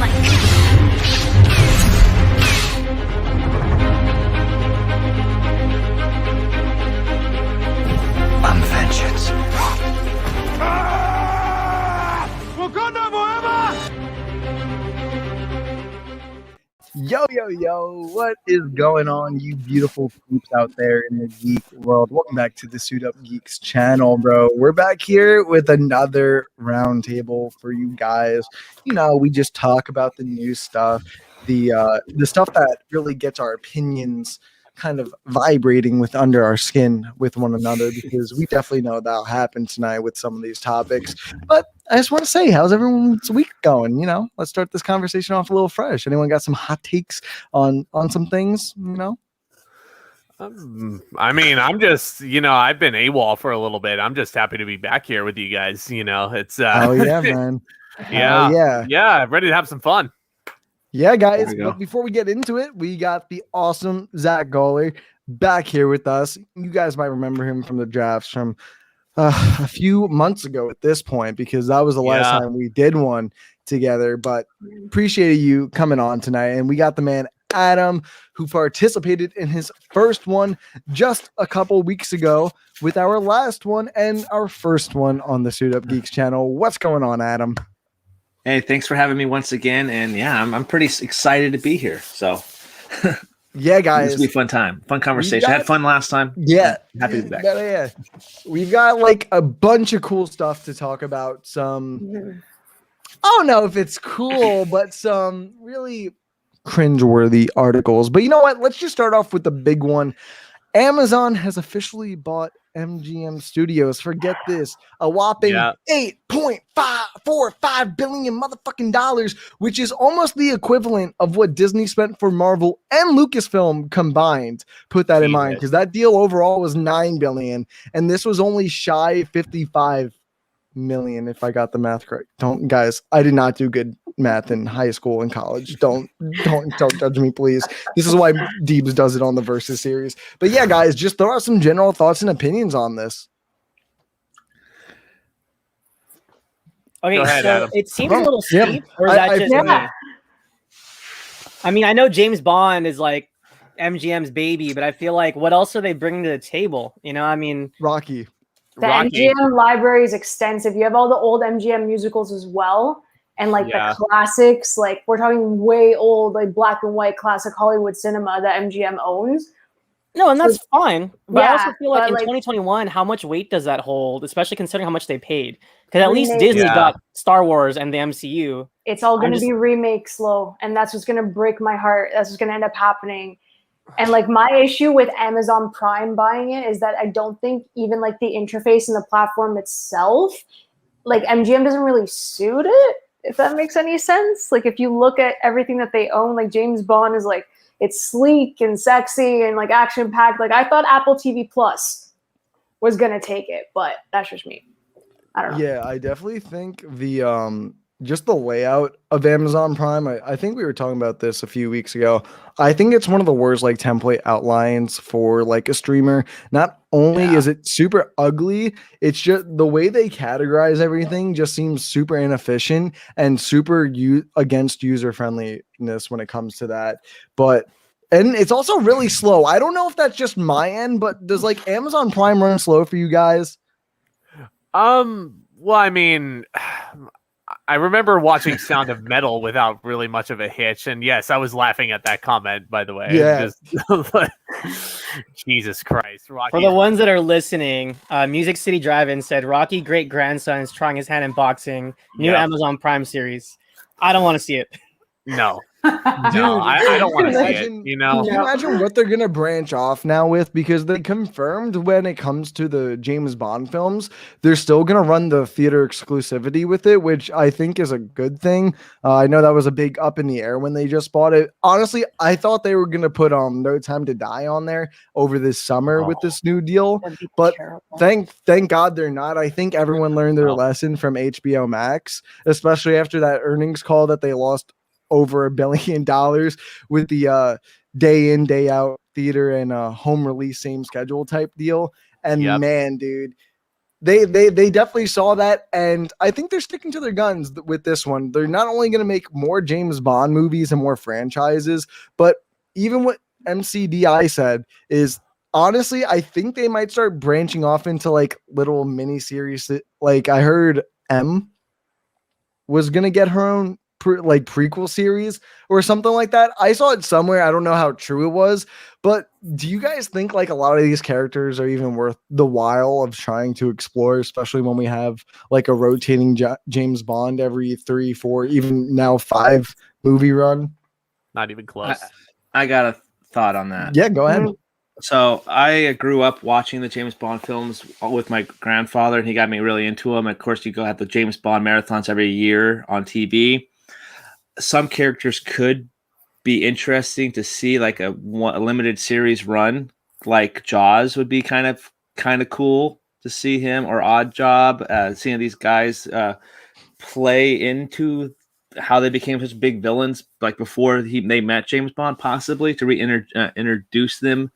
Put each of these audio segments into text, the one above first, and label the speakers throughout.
Speaker 1: like.
Speaker 2: I'm vengeance.
Speaker 3: Wakanda forever!
Speaker 4: Yo, what is going on, you beautiful peeps out there in the geek world? Welcome back to the Suit Up Geeks channel, bro. We're back here with another roundtable for you guys. You know, we just talk about the new stuff, the stuff that really gets our opinions kind of vibrating with under our skin with one another, because we definitely know that'll happen tonight with some of these topics. But I just want to say, how's everyone's week going? You know, let's start this conversation off a little fresh. Anyone got some hot takes on some things? You know,
Speaker 5: I mean, I'm just, I've been AWOL for a little bit. I'm just happy to be back here with you guys. It's
Speaker 4: oh yeah, man,
Speaker 5: yeah, ready to have some fun.
Speaker 4: Yeah, guys, but before we get into it, we got the awesome Zach Gawler back here with us. You guys might remember him from the drafts from a few months ago at this point, because that was the last time we did one together. But appreciate you coming on tonight. And we got the man Adam, who participated in his first one just a couple weeks ago with our last one and our first one on the Suit Up Geeks channel. What's going on, Adam?
Speaker 6: Hey, thanks for having me once again. And yeah, I'm pretty excited to be here. So
Speaker 4: yeah, guys,
Speaker 6: this will be a fun time, fun conversation. I had fun last time.
Speaker 4: Yeah,
Speaker 6: happy to be back.
Speaker 4: Yeah, we've got like a bunch of cool stuff to talk about. Some, I don't know if it's cool, but some really cringeworthy articles. But you know what? Let's just start off with the big one. Amazon has officially bought MGM Studios. Forget this, a whopping $8.545 billion motherfucking dollars, which is almost the equivalent of what Disney spent for Marvel and Lucasfilm combined. Put that in mind, because that deal overall was $9 billion, and this was only shy $55 million, if I got the math correct. Don't, guys, I did not do good math in high school and college. Don't judge me, please. This is why Deebs does it on the Versus series. But yeah, guys, just throw out some general thoughts and opinions on this.
Speaker 7: Okay,
Speaker 5: ahead,
Speaker 7: so
Speaker 5: Adam.
Speaker 7: it seems a little steep, or is that just me? I mean, I know James Bond is like MGM's baby, but I feel like what else are they bringing to the table? I mean,
Speaker 4: Rocky.
Speaker 8: The MGM library is extensive. You have all the old MGM musicals as well. And like the classics, like we're talking way old, like black and white classic Hollywood cinema that MGM owns.
Speaker 7: No, and that's fine. But I also feel like in 2021, how much weight does that hold, especially considering how much they paid? Because at least Disney got Star Wars and the MCU.
Speaker 8: It's all going to be remakes, slow. And that's what's going to break my heart. That's what's going to end up happening. And like my issue with Amazon Prime buying it is that I don't think even like the interface and the platform itself, like MGM doesn't really suit it, if that makes any sense. Like if you look at everything that they own, like James Bond is like, it's sleek and sexy and like action packed. Like I thought Apple TV Plus was going to take it, but that's just me. I don't know.
Speaker 4: Yeah, I definitely think the just the layout of Amazon Prime, I think we were talking about this a few weeks ago. I think it's one of the worst like template outlines for like a streamer. Not only is it super ugly, it's just the way they categorize everything just seems super inefficient and super against user friendliness when it comes to that. And it's also really slow. I don't know if that's just my end, but does like Amazon Prime run slow for you guys?
Speaker 5: Well, I mean, I remember watching Sound of Metal without really much of a hitch, and yes, I was laughing at that comment, by the way.
Speaker 4: Yeah.
Speaker 5: Jesus Christ. Rocky.
Speaker 7: For the ones that are listening, Music City Drive-In said, Rocky great grandson is trying his hand in boxing. New Amazon Prime series. I don't want to see it.
Speaker 5: No.
Speaker 4: Dude,
Speaker 5: no, I don't want to see it.
Speaker 4: Can you imagine what they're gonna branch off now with? Because they confirmed when it comes to the James Bond films, they're still gonna run the theater exclusivity with it, which I think is a good thing. I know that was a big up in the air when they just bought it. Honestly, I thought they were gonna put No Time to Die on there over this summer with this new deal, but thank God they're not. I think everyone learned their lesson from HBO Max, especially after that earnings call that they lost over $1 billion with the day in, day out theater and home release, same schedule type deal. And man, dude, they definitely saw that, and I think they're sticking to their guns with this one. They're not only going to make more James Bond movies and more franchises, but even what MCDI said is, honestly, I think they might start branching off into like little mini series. Like I heard M was gonna get her own prequel series or something like that. I saw it somewhere. I don't know how true it was, but do you guys think like a lot of these characters are even worth the while of trying to explore, especially when we have like a rotating James Bond every 3, 4, even now 5 movie run?
Speaker 5: Not even close.
Speaker 6: I got a thought on that.
Speaker 4: Yeah, go ahead.
Speaker 6: So I grew up watching the James Bond films with my grandfather, and he got me really into them. Of course, you go have the James Bond marathons every year on TV. Some characters could be interesting to see, like a limited series run, like Jaws would be kind of cool to see him, or Odd Job, seeing these guys play into how they became such big villains, like before they met James Bond, possibly to introduce them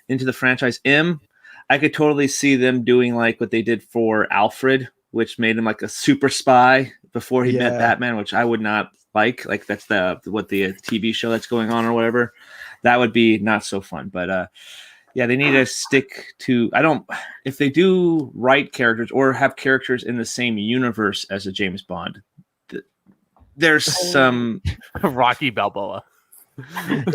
Speaker 6: into the franchise. I could totally see them doing like what they did for Alfred, which made him like a super spy before he met Batman, which I would not like that's the TV show that's going on or whatever. That would be not so fun. But yeah, they need to stick to, if they do write characters or have characters in the same universe as a James Bond, there's some
Speaker 5: Rocky Balboa.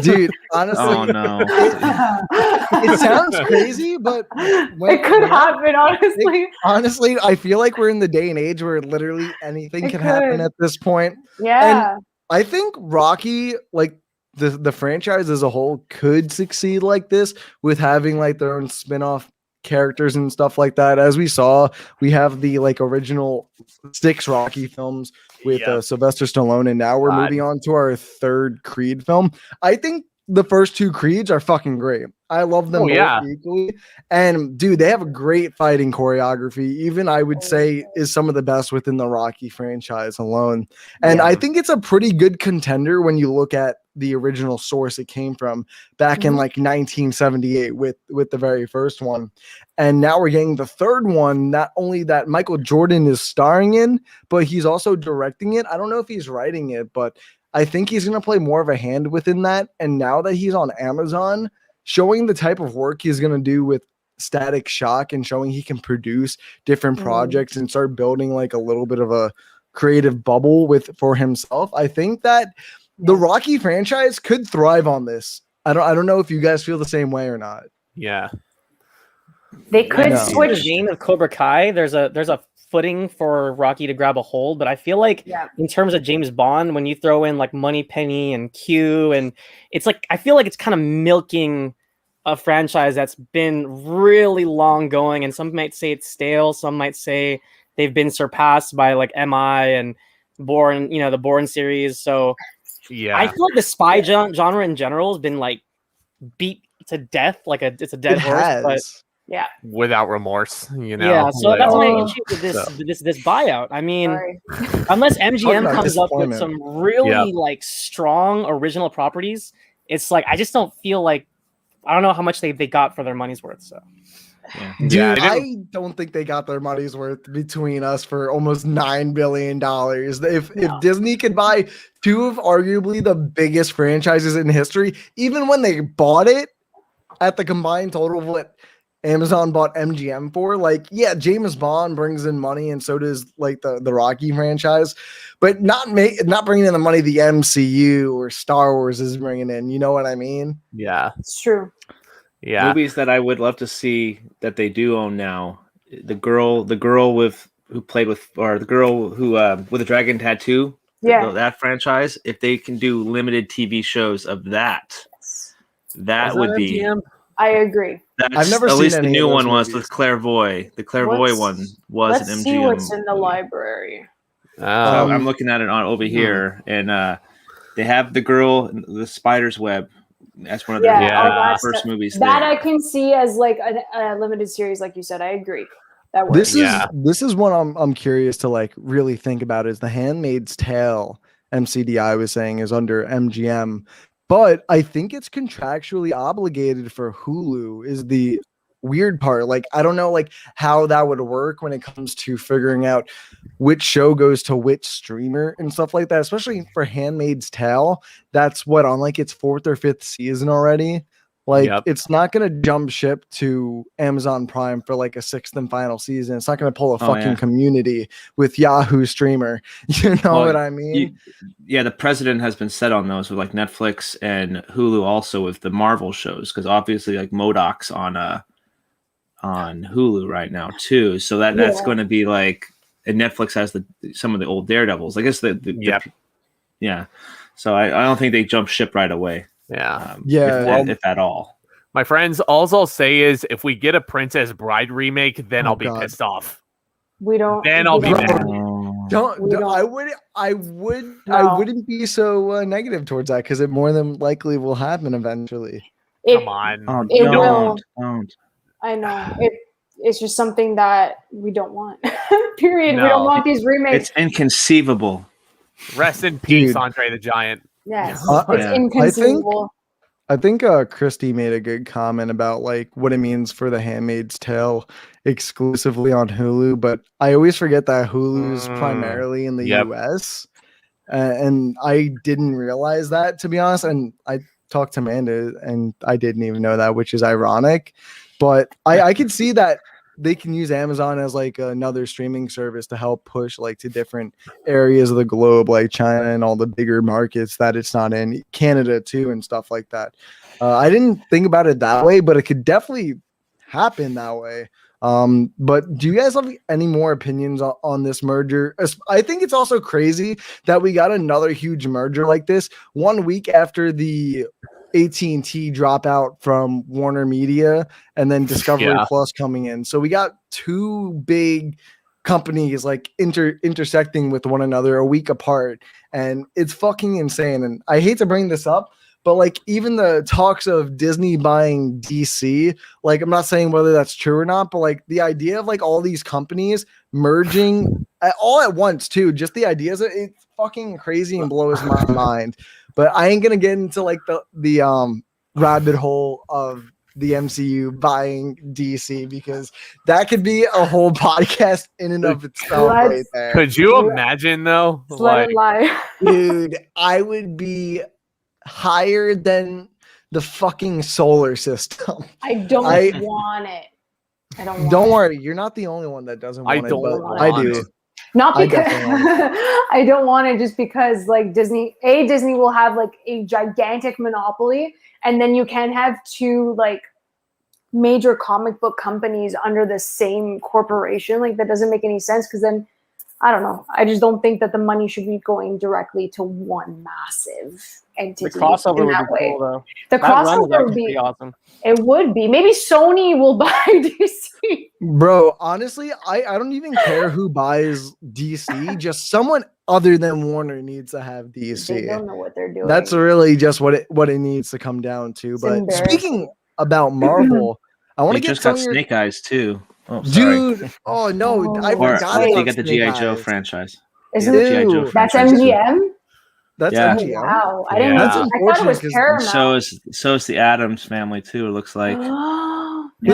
Speaker 4: Dude, honestly,
Speaker 6: oh no,
Speaker 4: it sounds crazy, but
Speaker 8: it could happen. Honestly,
Speaker 4: I feel like we're in the day and age where literally anything can happen at this point.
Speaker 8: Yeah,
Speaker 4: and I think Rocky, like the franchise as a whole, could succeed like this with having like their own spin-off characters and stuff like that. As we saw, we have the like original 6 Rocky films with Sylvester Stallone, and now we're moving on to our 3rd Creed film. I think the first 2 Creeds are fucking great. I love them both equally. And dude, they have a great fighting choreography. Even I would say is some of the best within the Rocky franchise alone. And I think it's a pretty good contender when you look at the original source it came from back in like 1978 with the very first one. And now we're getting the 3rd one, not only that Michael Jordan is starring in, but he's also directing it. I don't know if he's writing it, but I think he's going to play more of a hand within that. And now that he's on Amazon, showing the type of work he's going to do with Static Shock and showing he can produce different projects and start building like a little bit of a creative bubble for himself, I think that the Rocky franchise could thrive on this. I don't know if you guys feel the same way or not.
Speaker 5: Yeah.
Speaker 8: They could switch.
Speaker 7: In the vein of Cobra Kai, there's a footing for Rocky to grab a hold, but I feel like in terms of James Bond, when you throw in like Moneypenny and Q, and it's like I feel like it's kind of milking a franchise that's been really long going, and some might say it's stale, some might say they've been surpassed by like MI and Bourne, the Bourne series. So I feel like the spy genre in general has been like beat to death, like it's a dead horse. But
Speaker 5: without remorse,
Speaker 7: Yeah, so that's my issue with this buyout. I mean, unless MGM comes up with some really like strong original properties, it's like I just don't feel like I don't know how much they got for their money's worth. So.
Speaker 4: Dude, I don't think they got their money's worth between us for almost $9 billion. If Disney could buy 2 of arguably the biggest franchises in history, even when they bought it at the combined total of what Amazon bought MGM for, like, James Bond brings in money, and so does like the Rocky franchise, but not bringing in the money the MCU or Star Wars is bringing in. You know what I mean?
Speaker 5: Yeah,
Speaker 8: it's true.
Speaker 5: Yeah,
Speaker 6: movies that I would love to see that they do own now. The girl who played with, or the girl who with a dragon tattoo. That franchise. If they can do limited TV shows of that would be.
Speaker 5: MGM?
Speaker 8: I agree.
Speaker 4: I've never
Speaker 6: at
Speaker 4: seen
Speaker 6: least
Speaker 4: any
Speaker 6: the new
Speaker 4: of those
Speaker 6: one was
Speaker 4: movies.
Speaker 6: with Clairvoy. The Clairvoy one was
Speaker 8: Let's
Speaker 6: an MGM.
Speaker 8: see what's in the library.
Speaker 6: I'm looking at it over here, and they have the girl, the Spider's Web. That's one of their first movies.
Speaker 8: That I can see as like a limited series, like you said. I agree. That works.
Speaker 4: This is what I'm curious to like really think about. Is The Handmaid's Tale? MCDI was saying is under MGM, but I think it's contractually obligated for Hulu. Is the weird part. Like, I don't know like how that would work when it comes to figuring out which show goes to which streamer and stuff like that, especially for Handmaid's Tale. That's what, on like its 4th or 5th season already. Like,
Speaker 5: Yep.
Speaker 4: it's not going to jump ship to Amazon Prime for like a 6th and final season. It's not going to pull a fucking Community with Yahoo streamer. You know what I mean?
Speaker 6: The precedent has been set on those with like Netflix and Hulu also with the Marvel shows, because obviously like MODOK's on Hulu right now too. So that's going to be like, and Netflix has some of the old Daredevils. I guess yeah. So I don't think they jump ship right away.
Speaker 5: Yeah.
Speaker 6: If at all.
Speaker 5: My friends, all I'll say is if we get a Princess Bride remake, then I'll be pissed off.
Speaker 8: We don't.
Speaker 5: Then I'll be mad.
Speaker 4: I wouldn't be so negative towards that, because it more than likely will happen eventually.
Speaker 5: Come on.
Speaker 8: Don't. I know. It's just something that we don't want. Period.
Speaker 5: No.
Speaker 8: We don't want these remakes.
Speaker 6: It's inconceivable.
Speaker 5: Rest in peace,
Speaker 4: Dude.
Speaker 5: Andre the Giant.
Speaker 8: Yes. It's inconceivable.
Speaker 4: I think Christy made a good comment about like what it means for The Handmaid's Tale exclusively on Hulu, but I always forget that Hulu's primarily in the US, and I didn't realize that, to be honest. And I talked to Amanda, and I didn't even know that, which is ironic. But I could see that they can use Amazon as like another streaming service to help push like to different areas of the globe, like China and all the bigger markets that it's not in, Canada too, and stuff like that. I didn't think about it that way, but it could definitely happen that way. But do you guys have any more opinions on this merger? I think it's also crazy that we got another huge merger like this 1 week after the AT&T dropout from Warner Media and then Discovery Plus coming in. So we got two big companies like intersecting with one another a week apart, and it's fucking insane. And I hate to bring this up, but like even the talks of Disney buying DC, like I'm not saying whether that's true or not, but like the idea of like all these companies merging all at once too, just the ideas, it's fucking crazy and blows my mind. But I ain't gonna get into like the rabbit hole of the MCU buying DC, because that could be a whole podcast in and of itself right there.
Speaker 5: Could you imagine though?
Speaker 8: Let it lie.
Speaker 4: Dude, I would be higher than the fucking solar system.
Speaker 8: I don't want it. I don't want
Speaker 4: Don't
Speaker 8: it.
Speaker 4: worry, you're not the only one that doesn't want
Speaker 5: I don't
Speaker 4: it, but
Speaker 5: want
Speaker 4: I do.
Speaker 5: it.
Speaker 8: Not because
Speaker 4: I
Speaker 8: I don't want it, just because like Disney will have like a gigantic monopoly, and then you can have two like major comic book companies under the same corporation. Like that doesn't make any sense, because then I don't know. I just don't think that the money should be going directly to one massive entity.
Speaker 7: The crossover
Speaker 8: in
Speaker 7: would
Speaker 8: that
Speaker 7: be
Speaker 8: way.
Speaker 7: cool, though.
Speaker 8: The
Speaker 7: That run
Speaker 8: crossover
Speaker 7: actually
Speaker 8: would be
Speaker 7: pretty awesome.
Speaker 8: It would be. Maybe Sony will buy DC.
Speaker 4: Bro, honestly, I don't even care who buys DC. Just someone other than Warner needs to have DC.
Speaker 8: They don't know what they're doing.
Speaker 4: That's really just what it needs to come down to.
Speaker 8: It's
Speaker 4: But
Speaker 8: embarrassing.
Speaker 4: speaking about Marvel, I want
Speaker 6: They
Speaker 4: to get
Speaker 6: just
Speaker 4: some
Speaker 6: got
Speaker 4: of your
Speaker 6: Snake Eyes too. Oh, sorry.
Speaker 4: dude. Oh no, I
Speaker 8: Oh,
Speaker 6: Or
Speaker 4: forgot
Speaker 8: wait.
Speaker 6: they
Speaker 4: about
Speaker 6: got the
Speaker 4: Snake
Speaker 6: G.I. Joe
Speaker 4: Eyes.
Speaker 6: franchise.
Speaker 8: Isn't
Speaker 6: Yeah,
Speaker 8: it?
Speaker 6: G.I. Joe
Speaker 4: Ew.
Speaker 8: That's
Speaker 6: franchise, too.
Speaker 8: MGM.
Speaker 4: That's
Speaker 6: Yeah.
Speaker 8: Oh,
Speaker 4: MGM.
Speaker 8: wow, I
Speaker 5: Yeah.
Speaker 8: didn't know.
Speaker 4: That's
Speaker 8: I thought it
Speaker 4: unfortunate
Speaker 8: was
Speaker 4: 'cause-
Speaker 8: Paramount.
Speaker 6: So is the Adams family too. It looks like.
Speaker 4: But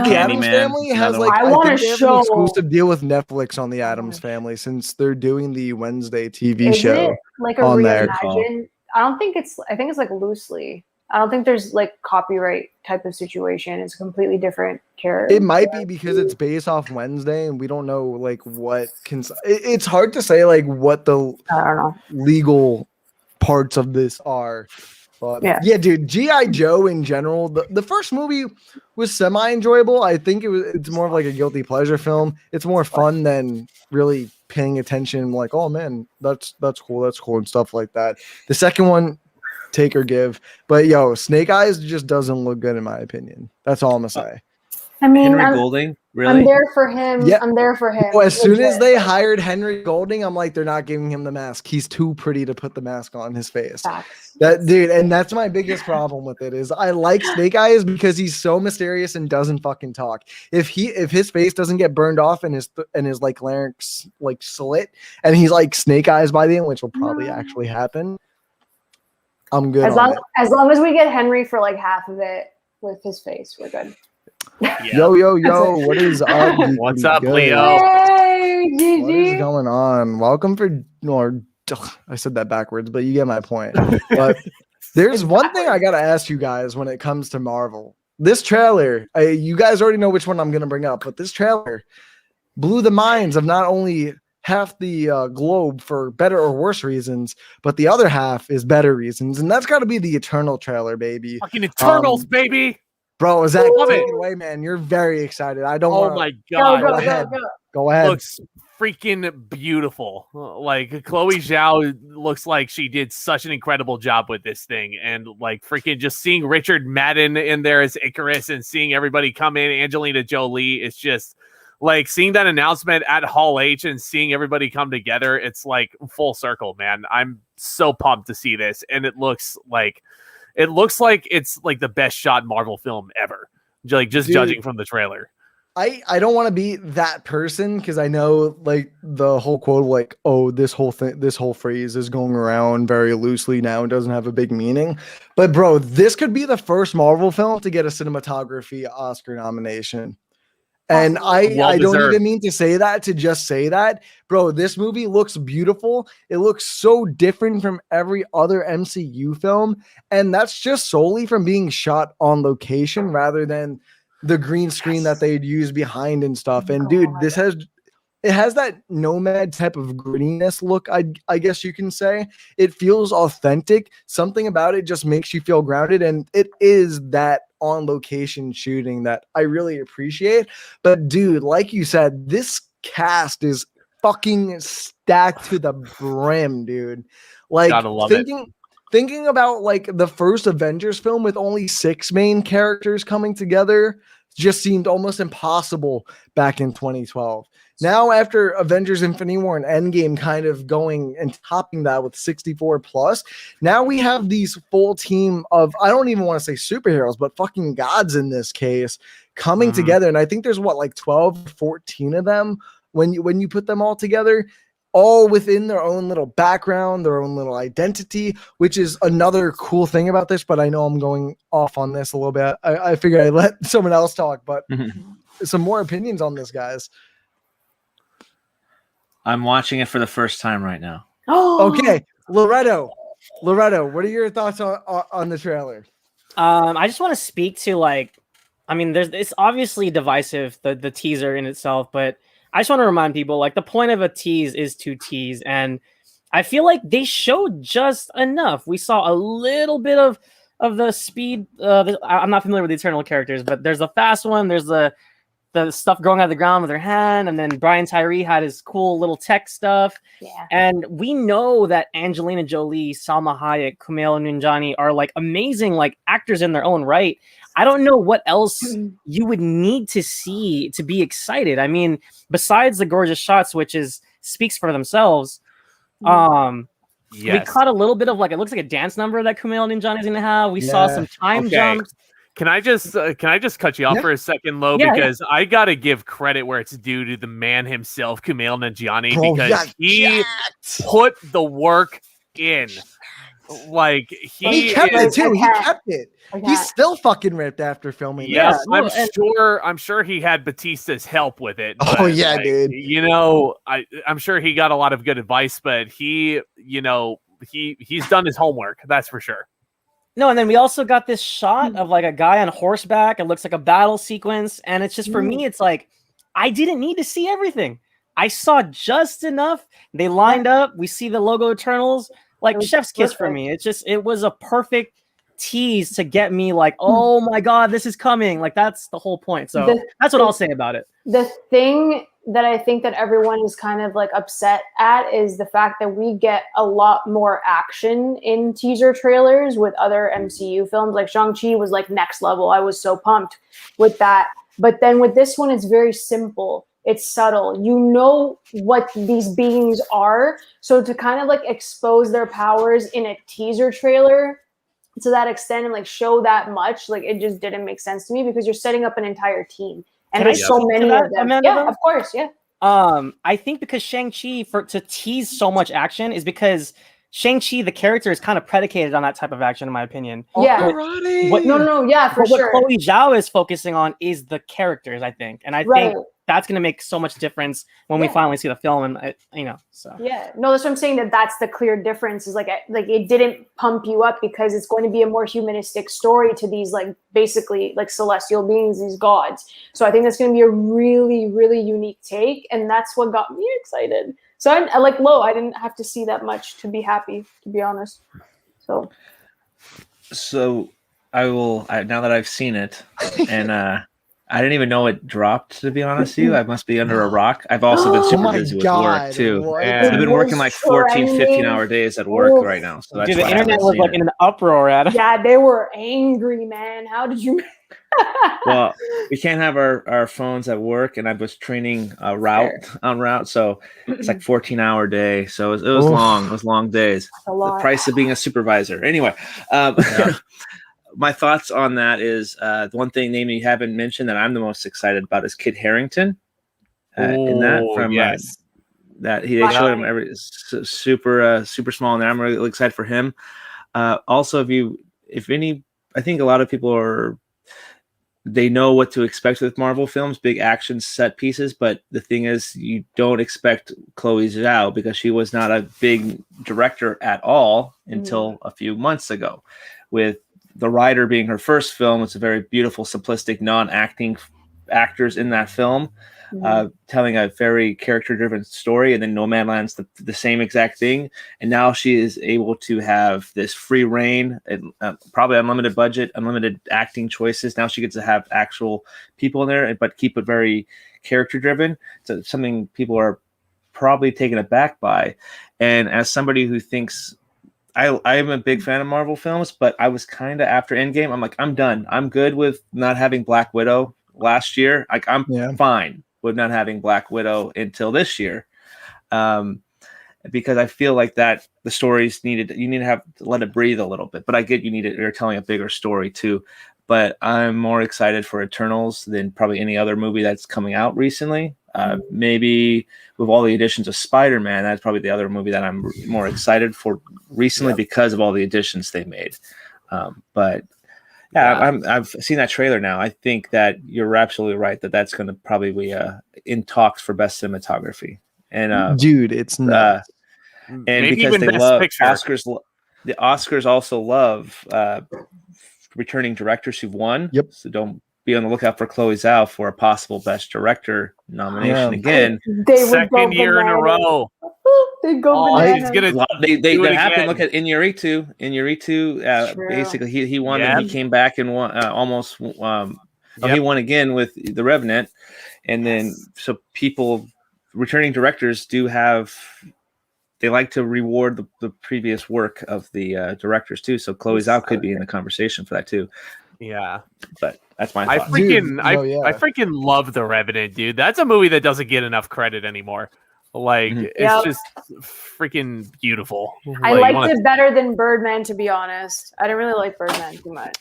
Speaker 4: the
Speaker 6: Yeah.
Speaker 4: Adams
Speaker 6: Candyman,
Speaker 4: family has
Speaker 6: another
Speaker 4: like
Speaker 6: one.
Speaker 8: I
Speaker 4: I
Speaker 8: want
Speaker 4: think
Speaker 8: a
Speaker 4: they have
Speaker 8: show.
Speaker 4: an exclusive deal with Netflix on the Adams
Speaker 8: Gosh.
Speaker 4: family, since they're doing the Wednesday TV
Speaker 8: Is
Speaker 4: show.
Speaker 8: it like a
Speaker 4: on there.
Speaker 8: reimagine? I don't think it's. I think it's like loosely. I don't think there's like copyright type of situation. It's a completely different character.
Speaker 4: It might be because it's based off Wednesday, and we don't know like what it's hard to say like what the
Speaker 8: I don't know.
Speaker 4: legal parts of this are. But
Speaker 8: Yeah.
Speaker 4: dude, G.I. Joe in general, the first movie was semi-enjoyable. I think it's more of like a guilty pleasure film. It's more fun than really paying attention, like, oh man, that's cool, and stuff like that. The second one, take or give. But yo, Snake Eyes just doesn't look good in my opinion. That's all I'm gonna say.
Speaker 8: I mean,
Speaker 6: Henry
Speaker 8: I'm,
Speaker 6: Golding,
Speaker 8: I'm
Speaker 6: really?
Speaker 8: there for him.
Speaker 4: Yeah.
Speaker 8: I'm there for him.
Speaker 4: Well, as soon as
Speaker 8: Legit.
Speaker 4: they hired Henry Golding, I'm like, they're not giving him the mask. He's too pretty to put the mask on his face.
Speaker 8: Facts.
Speaker 4: That dude, and that's my biggest problem with it is I like Snake Eyes because he's so mysterious and doesn't fucking talk. If his face doesn't get burned off and his like larynx like slit, and he's like Snake Eyes by the end, which will probably actually happen, I'm good.
Speaker 8: As long as we get Henry for like half of it with his face, we're good.
Speaker 4: Yo, what is up?
Speaker 5: What's up,
Speaker 4: Good.
Speaker 5: Leo?
Speaker 8: Yay,
Speaker 4: What is
Speaker 8: GG.
Speaker 4: going on? Welcome I said that backwards, but you get my point. But there's
Speaker 8: It's
Speaker 4: one thing I gotta ask you guys when it comes to Marvel. This trailer, you guys already know which one I'm gonna bring up, but this trailer blew the minds of not only half the globe for better or worse reasons, but the other half is better reasons, and that's got to be the Eternal trailer, baby.
Speaker 5: Fucking Eternals, baby.
Speaker 4: Bro, Zach,
Speaker 5: Love
Speaker 4: take
Speaker 5: it.
Speaker 4: it away, man. You're very excited. I don't
Speaker 5: Oh
Speaker 4: want
Speaker 5: my
Speaker 8: Go,
Speaker 5: god.
Speaker 8: go,
Speaker 4: Go
Speaker 8: go,
Speaker 4: ahead.
Speaker 8: go.
Speaker 4: Go ahead.
Speaker 5: Looks freaking beautiful. Like Chloe Zhao looks like she did such an incredible job with this thing, and like freaking just seeing Richard Madden in there as Icarus and seeing everybody come in, Angelina Jolie, it's just like seeing that announcement at Hall H and seeing everybody come together. It's like full circle, man. I'm so pumped to see this, and it looks like it's like the best shot Marvel film ever. Like just
Speaker 4: Dude.
Speaker 5: judging from the trailer.
Speaker 4: I don't want to be that person because I know like the whole quote like, oh, this whole phrase is going around very loosely now and doesn't have a big meaning. But bro, this could be the first Marvel film to get a cinematography Oscar nomination. And I
Speaker 5: Well
Speaker 4: don't
Speaker 5: deserved.
Speaker 4: even mean to say that to just say that. Bro, this movie looks beautiful. It looks so different from every other MCU film. And that's just solely from being shot on location rather than the green screen that they'd use behind and stuff. And dude, it has that nomad type of grittiness look, I guess you can say. It feels authentic. Something about it just makes you feel grounded. And it is that on location shooting that I really appreciate. But dude, like you said, this cast is fucking stacked to the brim, dude. Like
Speaker 5: Gotta love it.
Speaker 4: thinking about like the first Avengers film with only 6 main characters coming together just seemed almost impossible back in 2012. Now, after Avengers Infinity War and Endgame kind of going and topping that with 64 plus, now we have these full team of, I don't even want to say superheroes, but fucking gods in this case, coming
Speaker 5: Mhm.
Speaker 4: together. And I think there's what, like 12, 14 of them when you put them all together, all within their own little background, their own little identity, which is another cool thing about this. But I know I'm going off on this a little bit. I figured I'd let someone else talk, but some more opinions on this, guys.
Speaker 6: I'm watching it for the first time right now.
Speaker 4: Okay, Loretto, what are your thoughts on the trailer?
Speaker 7: I just want to speak to like, I mean, it's obviously divisive, the teaser in itself, but I just want to remind people like the point of a tease is to tease, and I feel like they showed just enough. We saw a little bit of the speed. I'm not familiar with the Eternal characters, but there's the fast one. There's the stuff growing out of the ground with her hand, and then Brian Tyree had his cool little tech stuff.
Speaker 8: Yeah.
Speaker 7: And we know that Angelina Jolie, Salma Hayek, Kumail Nanjiani are like amazing like actors in their own right. I don't know what else you would need to see to be excited. I mean, besides the gorgeous shots, which speaks for themselves. We caught a little bit of like, it looks like a dance number that Kumail Nanjiani's gonna have. We saw some time jumps.
Speaker 5: Can I just cut you off for a second, Lo? Because I gotta give credit where it's due to the man himself, Kumail Nanjiani, because he put the work in. Like
Speaker 4: he kept it too. He kept it. He's still fucking ripped after filming.
Speaker 5: Yes, I'm sure he had Batista's help with it.
Speaker 4: Oh
Speaker 5: but,
Speaker 4: yeah,
Speaker 5: like,
Speaker 4: dude.
Speaker 5: You know, I'm sure he got a lot of good advice, but he's done his homework. That's for sure.
Speaker 7: No, and then we also got this shot of like a guy on horseback. It looks like a battle sequence, and it's just for me, it's like I didn't need to see everything. I saw just enough. They lined up. We see the logo Eternals. Like chef's kiss for me. It was a perfect tease to get me like, oh my god, this is coming. Like that's the whole point. So that's what I'll say about it.
Speaker 8: The thing that I think that everyone is kind of like upset at is the fact that we get a lot more action in teaser trailers with other MCU films. Like Shang-Chi was like next level. I was so pumped with that. But then with this one, it's very simple. It's subtle. You know what these beings are. So to kind of like expose their powers in a teaser trailer to that extent and like show that much, like it just didn't make sense to me because you're setting up an entire team. And there's so many of them. Yeah, of course. Yeah.
Speaker 7: I think because Shang-Chi to tease so much action is because Shang-Chi, the character is kind of predicated on that type of action, in my opinion.
Speaker 8: Yeah.
Speaker 7: What,
Speaker 8: No, yeah, for
Speaker 7: but what
Speaker 8: sure.
Speaker 7: Chloe Zhao is focusing on is the characters, I think, and I think that's going to make so much difference when we finally see the film, and so.
Speaker 8: Yeah, no, that's what I'm saying. That's the clear difference. Is like it didn't pump you up because it's going to be a more humanistic story to these like basically like celestial beings, these gods. So I think that's going to be a really, really unique take, and that's what got me excited. So I like Lo. I didn't have to see that much to be happy, to be honest.
Speaker 6: So I will now that I've seen it, and I didn't even know it dropped. To be honest with you, I must be under a rock. I've also been super busy with work too. I've been working like 14, 15-hour days at work right now. So that's
Speaker 7: Dude, the
Speaker 6: why
Speaker 7: internet was like in an uproar at it.
Speaker 8: Yeah, they were angry, man. How did you?
Speaker 6: Well, we can't have our phones at work, and I was training en route, so it's like 14-hour day. So it was long. It was long days. The price of being a supervisor. Anyway, my thoughts on that is the one thing, namely, you haven't mentioned that I'm the most excited about is Kit Harington. In that, from that they showed him super small, and I'm really excited for him. Also, I think a lot of people they know what to expect with Marvel films, big action set pieces. But the thing is, you don't expect Chloe Zhao because she was not a big director at all until a few months ago. With The Rider being her first film, it's a very beautiful, simplistic, non-acting actors in that film, telling a very character-driven story. And then Nomadland's the same exact thing. And now she is able to have this free reign, and probably unlimited budget, unlimited acting choices. Now she gets to have actual people in there, but keep it very character-driven. So something people are probably taken aback by. And as somebody who thinks I am a big fan of Marvel films, but I was kind of after Endgame. I'm like, I'm done. I'm good with not having Black Widow last year. Like I'm fine with not having Black Widow until this year, because I feel like that the stories you need to let it breathe a little bit. But I get you're telling a bigger story too. But I'm more excited for Eternals than probably any other movie that's coming out recently. Maybe with all the additions of Spider-Man, that's probably the other movie that I'm more excited for recently because of all the additions they made. But I've seen that trailer now. I think that you're absolutely right that's going to probably be in talks for best cinematography. And
Speaker 4: dude, it's nuts.
Speaker 6: And
Speaker 5: maybe
Speaker 6: because
Speaker 5: even
Speaker 6: they
Speaker 5: best
Speaker 6: love
Speaker 5: picture.
Speaker 6: the Oscars also love returning directors who've won.
Speaker 4: Yep.
Speaker 6: So don't be on the lookout for Chloe Zhao for a possible Best Director nomination again.
Speaker 5: Second year in a row.
Speaker 8: They go bananas.
Speaker 6: That happened. Look at Iñárritu. Iñárritu, basically, he won and he came back and won almost. He won again with The Revenant, and then so people returning directors do have. They like to reward the previous work of the directors too. So Chloe Zhao could be in the conversation for that too.
Speaker 5: Yeah,
Speaker 6: but that's my
Speaker 5: I
Speaker 6: thought.
Speaker 5: freaking love The Revenant, dude. That's a movie that doesn't get enough credit anymore. Like it's just freaking beautiful.
Speaker 8: I liked it better than Birdman, to be honest. I didn't really like Birdman too much.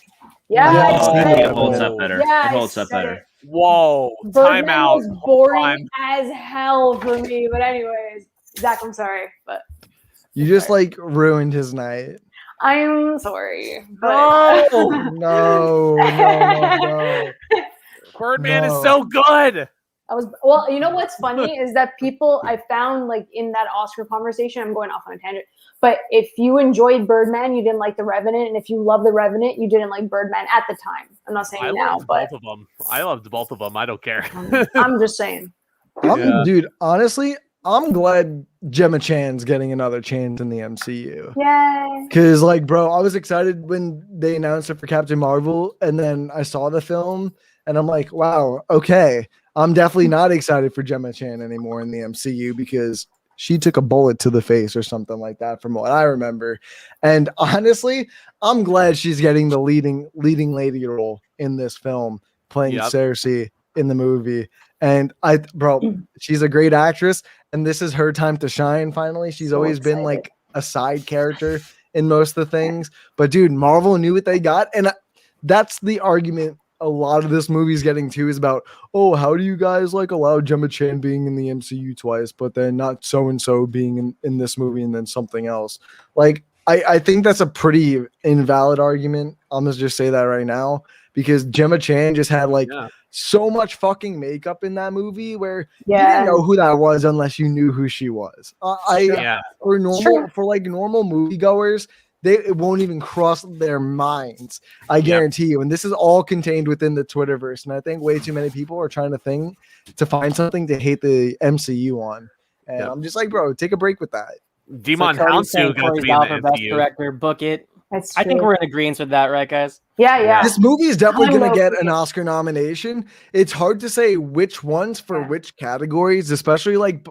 Speaker 8: It
Speaker 6: holds up better.
Speaker 8: Yeah,
Speaker 6: it holds up better.
Speaker 5: Whoa,
Speaker 8: Birdman
Speaker 5: time out.
Speaker 8: was boring as hell for me. But anyways, Zach, I'm sorry, but
Speaker 4: you just like ruined his night.
Speaker 8: I'm sorry. But...
Speaker 4: No.
Speaker 5: Birdman is so good.
Speaker 8: You know what's funny is that I found like in that Oscar conversation, I'm going off on a tangent, but if you enjoyed Birdman, you didn't like The Revenant, and if you love The Revenant, you didn't like Birdman at the time. I'm not saying now, but
Speaker 5: both of them. I loved both of them. I don't care.
Speaker 8: I'm just saying.
Speaker 4: Dude, honestly, I'm glad Gemma Chan's getting another chance in the MCU.
Speaker 8: Yeah.
Speaker 4: Because, like, bro, I was excited when they announced it for Captain Marvel, and then I saw the film, and I'm like, wow, okay. I'm definitely not excited for Gemma Chan anymore in the MCU because she took a bullet to the face or something like that from what I remember. And honestly, I'm glad she's getting the leading lady role in this film, playing Cersei in the movie. And she's a great actress, and this is her time to shine finally. She's always been like a side character in most of the things. But dude, Marvel knew what they got, and that's the argument a lot of this movie is getting to is about, oh, how do you guys like allow Gemma Chan being in the MCU twice, but then not so and so being in this movie and then something else? Like, I think that's a pretty invalid argument. I'm gonna just say that right now because Gemma Chan just had like so much fucking makeup in that movie where you didn't know who that was unless you knew who she was. For normal moviegoers, it won't even cross their minds. I guarantee you. And this is all contained within the Twitterverse. And I think way too many people are trying to find something to hate the MCU on. And I'm just like, bro, take a break with that.
Speaker 5: Demon Houndstooth got to be in the
Speaker 7: best
Speaker 5: MCU.
Speaker 7: director, book it. I think we're in agreement with that, right, guys?
Speaker 8: Yeah.
Speaker 4: This movie is definitely going to get an Oscar nomination. It's hard to say which ones for which categories, especially like,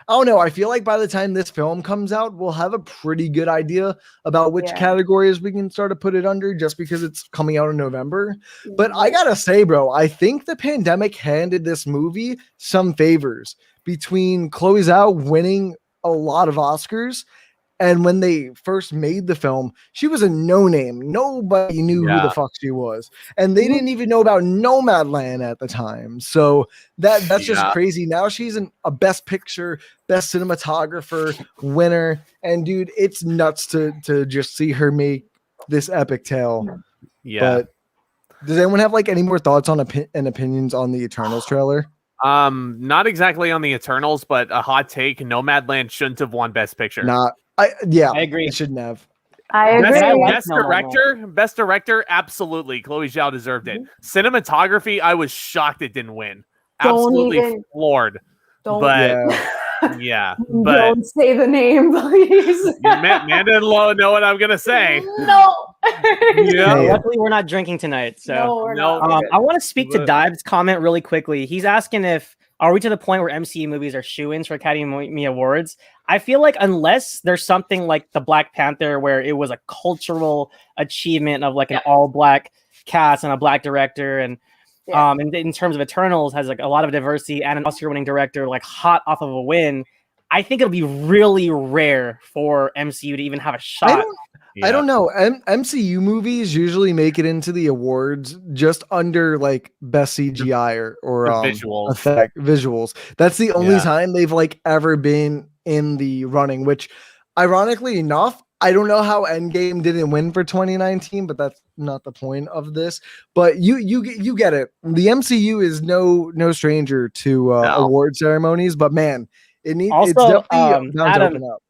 Speaker 4: I don't know. I feel like by the time this film comes out, we'll have a pretty good idea about which categories we can start to put it under just because it's coming out in November. But I got to say, bro, I think the pandemic handed this movie some favors between Chloe Zhao winning a lot of Oscars. And when they first made the film, she was a no-name. Nobody knew who the fuck she was. And they didn't even know about Nomadland at the time. So that's just crazy. Now she's a Best Picture, Best Cinematographer winner. And dude, it's nuts to just see her make this epic tale. Yeah. But does anyone have like any more thoughts on and opinions on the Eternals trailer?
Speaker 5: Not exactly on the Eternals, but a hot take: Nomadland shouldn't have won Best Picture.
Speaker 7: I agree.
Speaker 4: It shouldn't have.
Speaker 8: I agree.
Speaker 5: Best director, absolutely. Chloe Zhao deserved it. Cinematography, I was shocked it didn't win. Absolutely floored. But
Speaker 8: don't say the name, please.
Speaker 5: Amanda and Lo know what I'm gonna say.
Speaker 8: No.
Speaker 7: Luckily, we're not drinking tonight, so
Speaker 8: no.
Speaker 7: I want to speak to Dive's comment really quickly. He's asking are we to the point where MCU movies are shoo-ins for Academy Awards? I feel like unless there's something like the Black Panther where it was a cultural achievement of like an all-black cast and a black director, and in terms of Eternals has like a lot of diversity and an Oscar-winning director like hot off of a win, I think it'll be really rare for MCU to even have a shot.
Speaker 4: I don't know. MCU movies usually make it into the awards just under like best CGI or visuals. That's the only time they've like ever been in the running, which ironically enough, I don't know how Endgame didn't win for 2019, but that's not the point of this. But you get it. The MCU is no stranger to award ceremonies, but man, it's definitely bound to open up.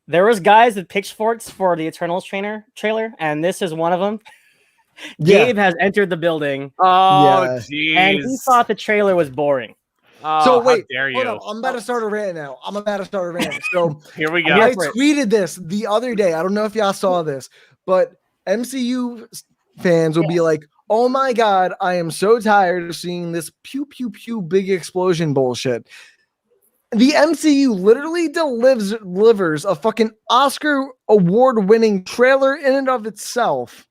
Speaker 7: There was guys with pitchforks for the Eternals trailer, and this is one of them. Gabe has entered the building.
Speaker 5: Oh, jeez.
Speaker 7: And he thought the trailer was boring.
Speaker 5: Oh,
Speaker 4: so wait,
Speaker 5: dare you.
Speaker 4: hold on. I'm about to start a rant now. So
Speaker 5: here we go.
Speaker 4: I tweeted this the other day. I don't know if y'all saw this, but MCU fans will be like, oh my God, I am so tired of seeing this pew, pew, pew, big explosion bullshit. The MCU literally delivers a fucking Oscar award-winning trailer in and of itself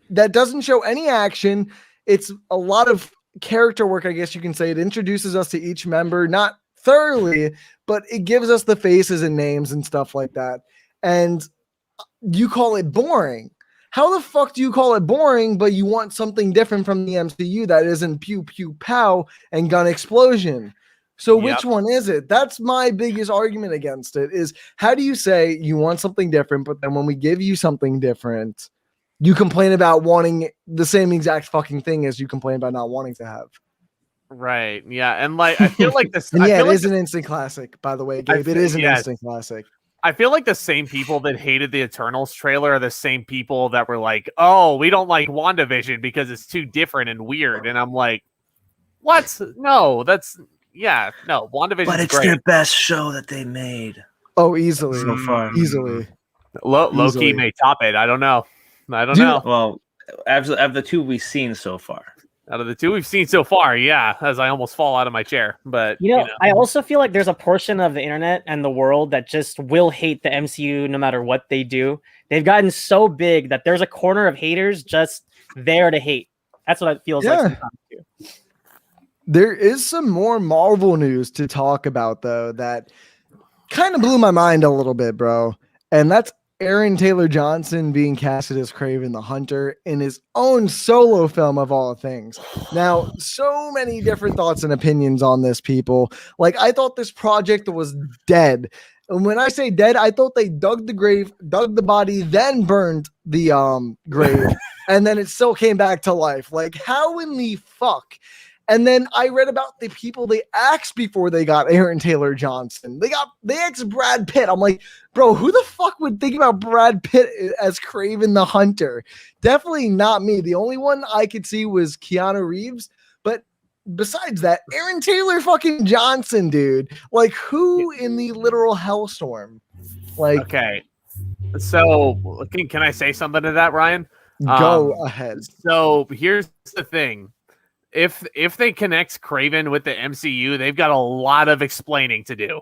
Speaker 4: that doesn't show any action. It's a lot of character work, I guess you can say. It introduces us to each member, not thoroughly, but it gives us the faces and names and stuff like that. And you call it boring. How the fuck do you call it boring, but you want something different from the MCU that isn't pew, pew, pow and gun explosion? So which one is it? That's my biggest argument against it is how do you say you want something different, but then when we give you something different, you complain about wanting the same exact fucking thing as you complain about not wanting to have.
Speaker 5: Right. Yeah. And like, I feel like this.
Speaker 4: And it is an instant classic, by the way, Gabe. It is an instant classic.
Speaker 5: I feel like the same people that hated the Eternals trailer are the same people that were like, oh, we don't like WandaVision because it's too different and weird. And I'm like, what? No, WandaVision.
Speaker 6: But it's their best show that they made.
Speaker 4: Oh, easily.
Speaker 6: So far.
Speaker 4: Easily.
Speaker 5: Loki may top it. I don't know.
Speaker 6: Well, of the two we've seen so far.
Speaker 5: Out of the two we've seen so far, as I almost fall out of my chair. But
Speaker 7: I also feel like there's a portion of the internet and the world that just will hate the MCU no matter what they do. They've gotten so big that there's a corner of haters just there to hate. That's what it feels like sometimes too.
Speaker 4: There is some more Marvel news to talk about, though, that kind of blew my mind a little bit, bro. And that's Aaron Taylor Johnson being casted as Kraven the Hunter in his own solo film of all things. Now, so many different thoughts and opinions on this, people. Like, I thought this project was dead. And when I say dead, I thought they dug the body, then burned the grave, and then it still came back to life. Like, how in the fuck? And then I read about the people they axed before they got Aaron Taylor Johnson. They axed Brad Pitt. I'm like, bro, who the fuck would think about Brad Pitt as Kraven the Hunter? Definitely not me. The only one I could see was Keanu Reeves. But besides that, Aaron Taylor fucking Johnson, dude. Like, who in the literal hellstorm? Like,
Speaker 5: Okay. So can I say something to that, Ryan?
Speaker 4: Go ahead.
Speaker 5: So here's the thing. If they connect Kraven with the MCU, they've got a lot of explaining to do,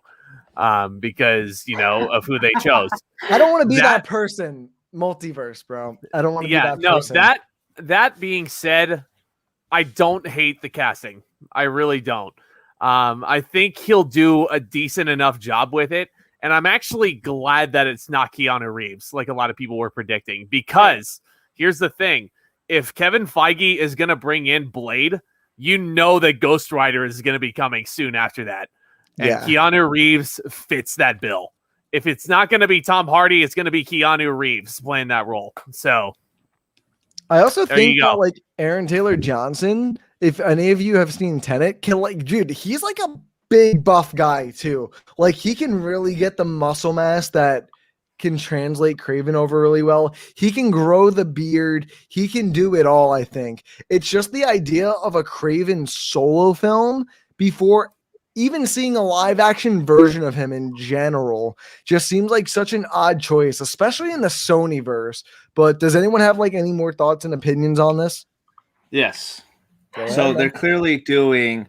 Speaker 5: because of who they chose.
Speaker 4: I don't want to be that person. Multiverse, bro. I don't want to be that person.
Speaker 5: That being said, I don't hate the casting. I really don't. I think he'll do a decent enough job with it, and I'm actually glad that it's not Keanu Reeves, like a lot of people were predicting. Because here's the thing. If Kevin Feige is going to bring in Blade, that Ghost Rider is going to be coming soon after that. And Keanu Reeves fits that bill. If it's not going to be Tom Hardy, it's going to be Keanu Reeves playing that role. So
Speaker 4: I also think that like Aaron Taylor Johnson, if any of you have seen Tenet, dude, he's like a big buff guy too. Like he can really get the muscle mass that can translate Kraven over really well. He can grow the beard. He can do it all, I think. It's just the idea of a Kraven solo film before even seeing a live action version of him in general just seems like such an odd choice, especially in the Sonyverse. But does anyone have like any more thoughts and opinions on this?
Speaker 6: Yes. So they're clearly doing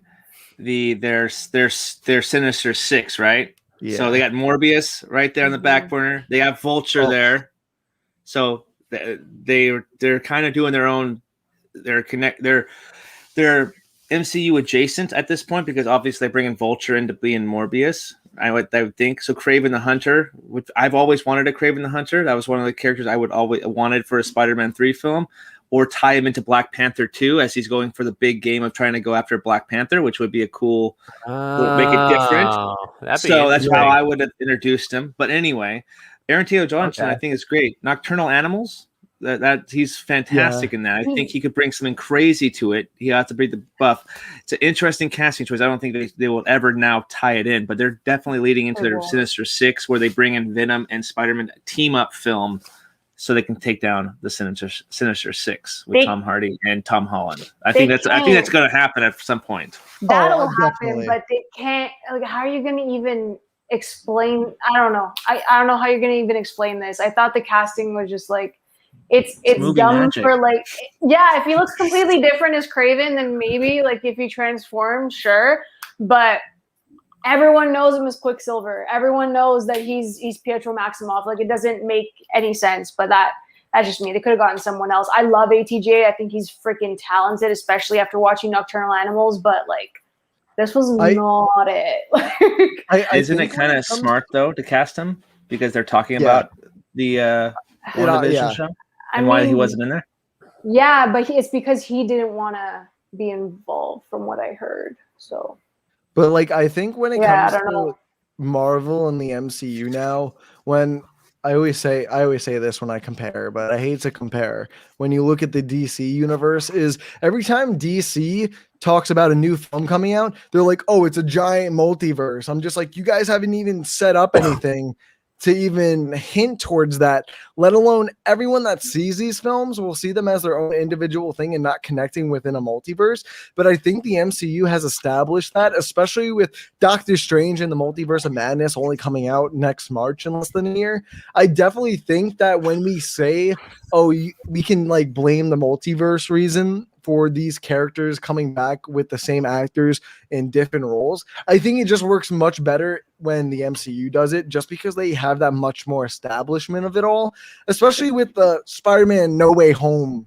Speaker 6: their Sinister Six, right? Yeah. So they got Morbius right there on the back burner. They have Vulture there. So they're kind of doing their own. They're MCU adjacent at this point because obviously they bring in Vulture into being Morbius. I would think so. Kraven the Hunter, which I've always wanted a Kraven the Hunter. That was one of the characters I would always wanted for a Spider-Man 3 film. Or tie him into Black Panther 2 as he's going for the big game of trying to go after Black Panther, which would be a cool, would make it different. So that's how I would have introduced him. But anyway, Aaron Taylor Johnson, I think is great. Nocturnal Animals, that he's fantastic in that. I think he could bring something crazy to it. He has to bring the buff. It's an interesting casting choice. I don't think they will ever now tie it in, but they're definitely leading into their Sinister Six, where they bring in Venom and Spider-Man team up film. So they can take down the Sinister Six with Tom Hardy and Tom Holland. I think that's going to happen at some point.
Speaker 8: That'll happen, but they can't. Like, how are you going to even explain? I don't know. I don't know how you're going to even explain this. I thought the casting was just like it's dumb magic. For like if he looks completely different as Kraven, then maybe like if he transforms, sure, but. Everyone knows him as Quicksilver. Everyone knows that he's Pietro Maximoff. Like it doesn't make any sense, but that's just me. They could have gotten someone else. I love ATJ. I think he's freaking talented, especially after watching Nocturnal Animals. But like, this was not it.
Speaker 6: Isn't it kind of smart though to cast him because they're talking about the WandaVision show and why he wasn't in there?
Speaker 8: Yeah, but it's because he didn't want to be involved, from what I heard. So.
Speaker 4: But like I think when it comes to Marvel and the MCU now, when I always say this when I compare, but I hate to compare. When you look at the DC universe, is every time DC talks about a new film coming out, they're like, "Oh, it's a giant multiverse." I'm just like, you guys haven't even set up anything to even hint towards that, let alone everyone that sees these films will see them as their own individual thing and not connecting within a multiverse. But I think the MCU has established that, especially with Doctor Strange and the Multiverse of Madness only coming out next March in less than a year. I definitely think that when we say, we can like blame the multiverse reason for these characters coming back with the same actors in different roles, I think it just works much better when the MCU does it, just because they have that much more establishment of it all, especially with the Spider-Man No Way Home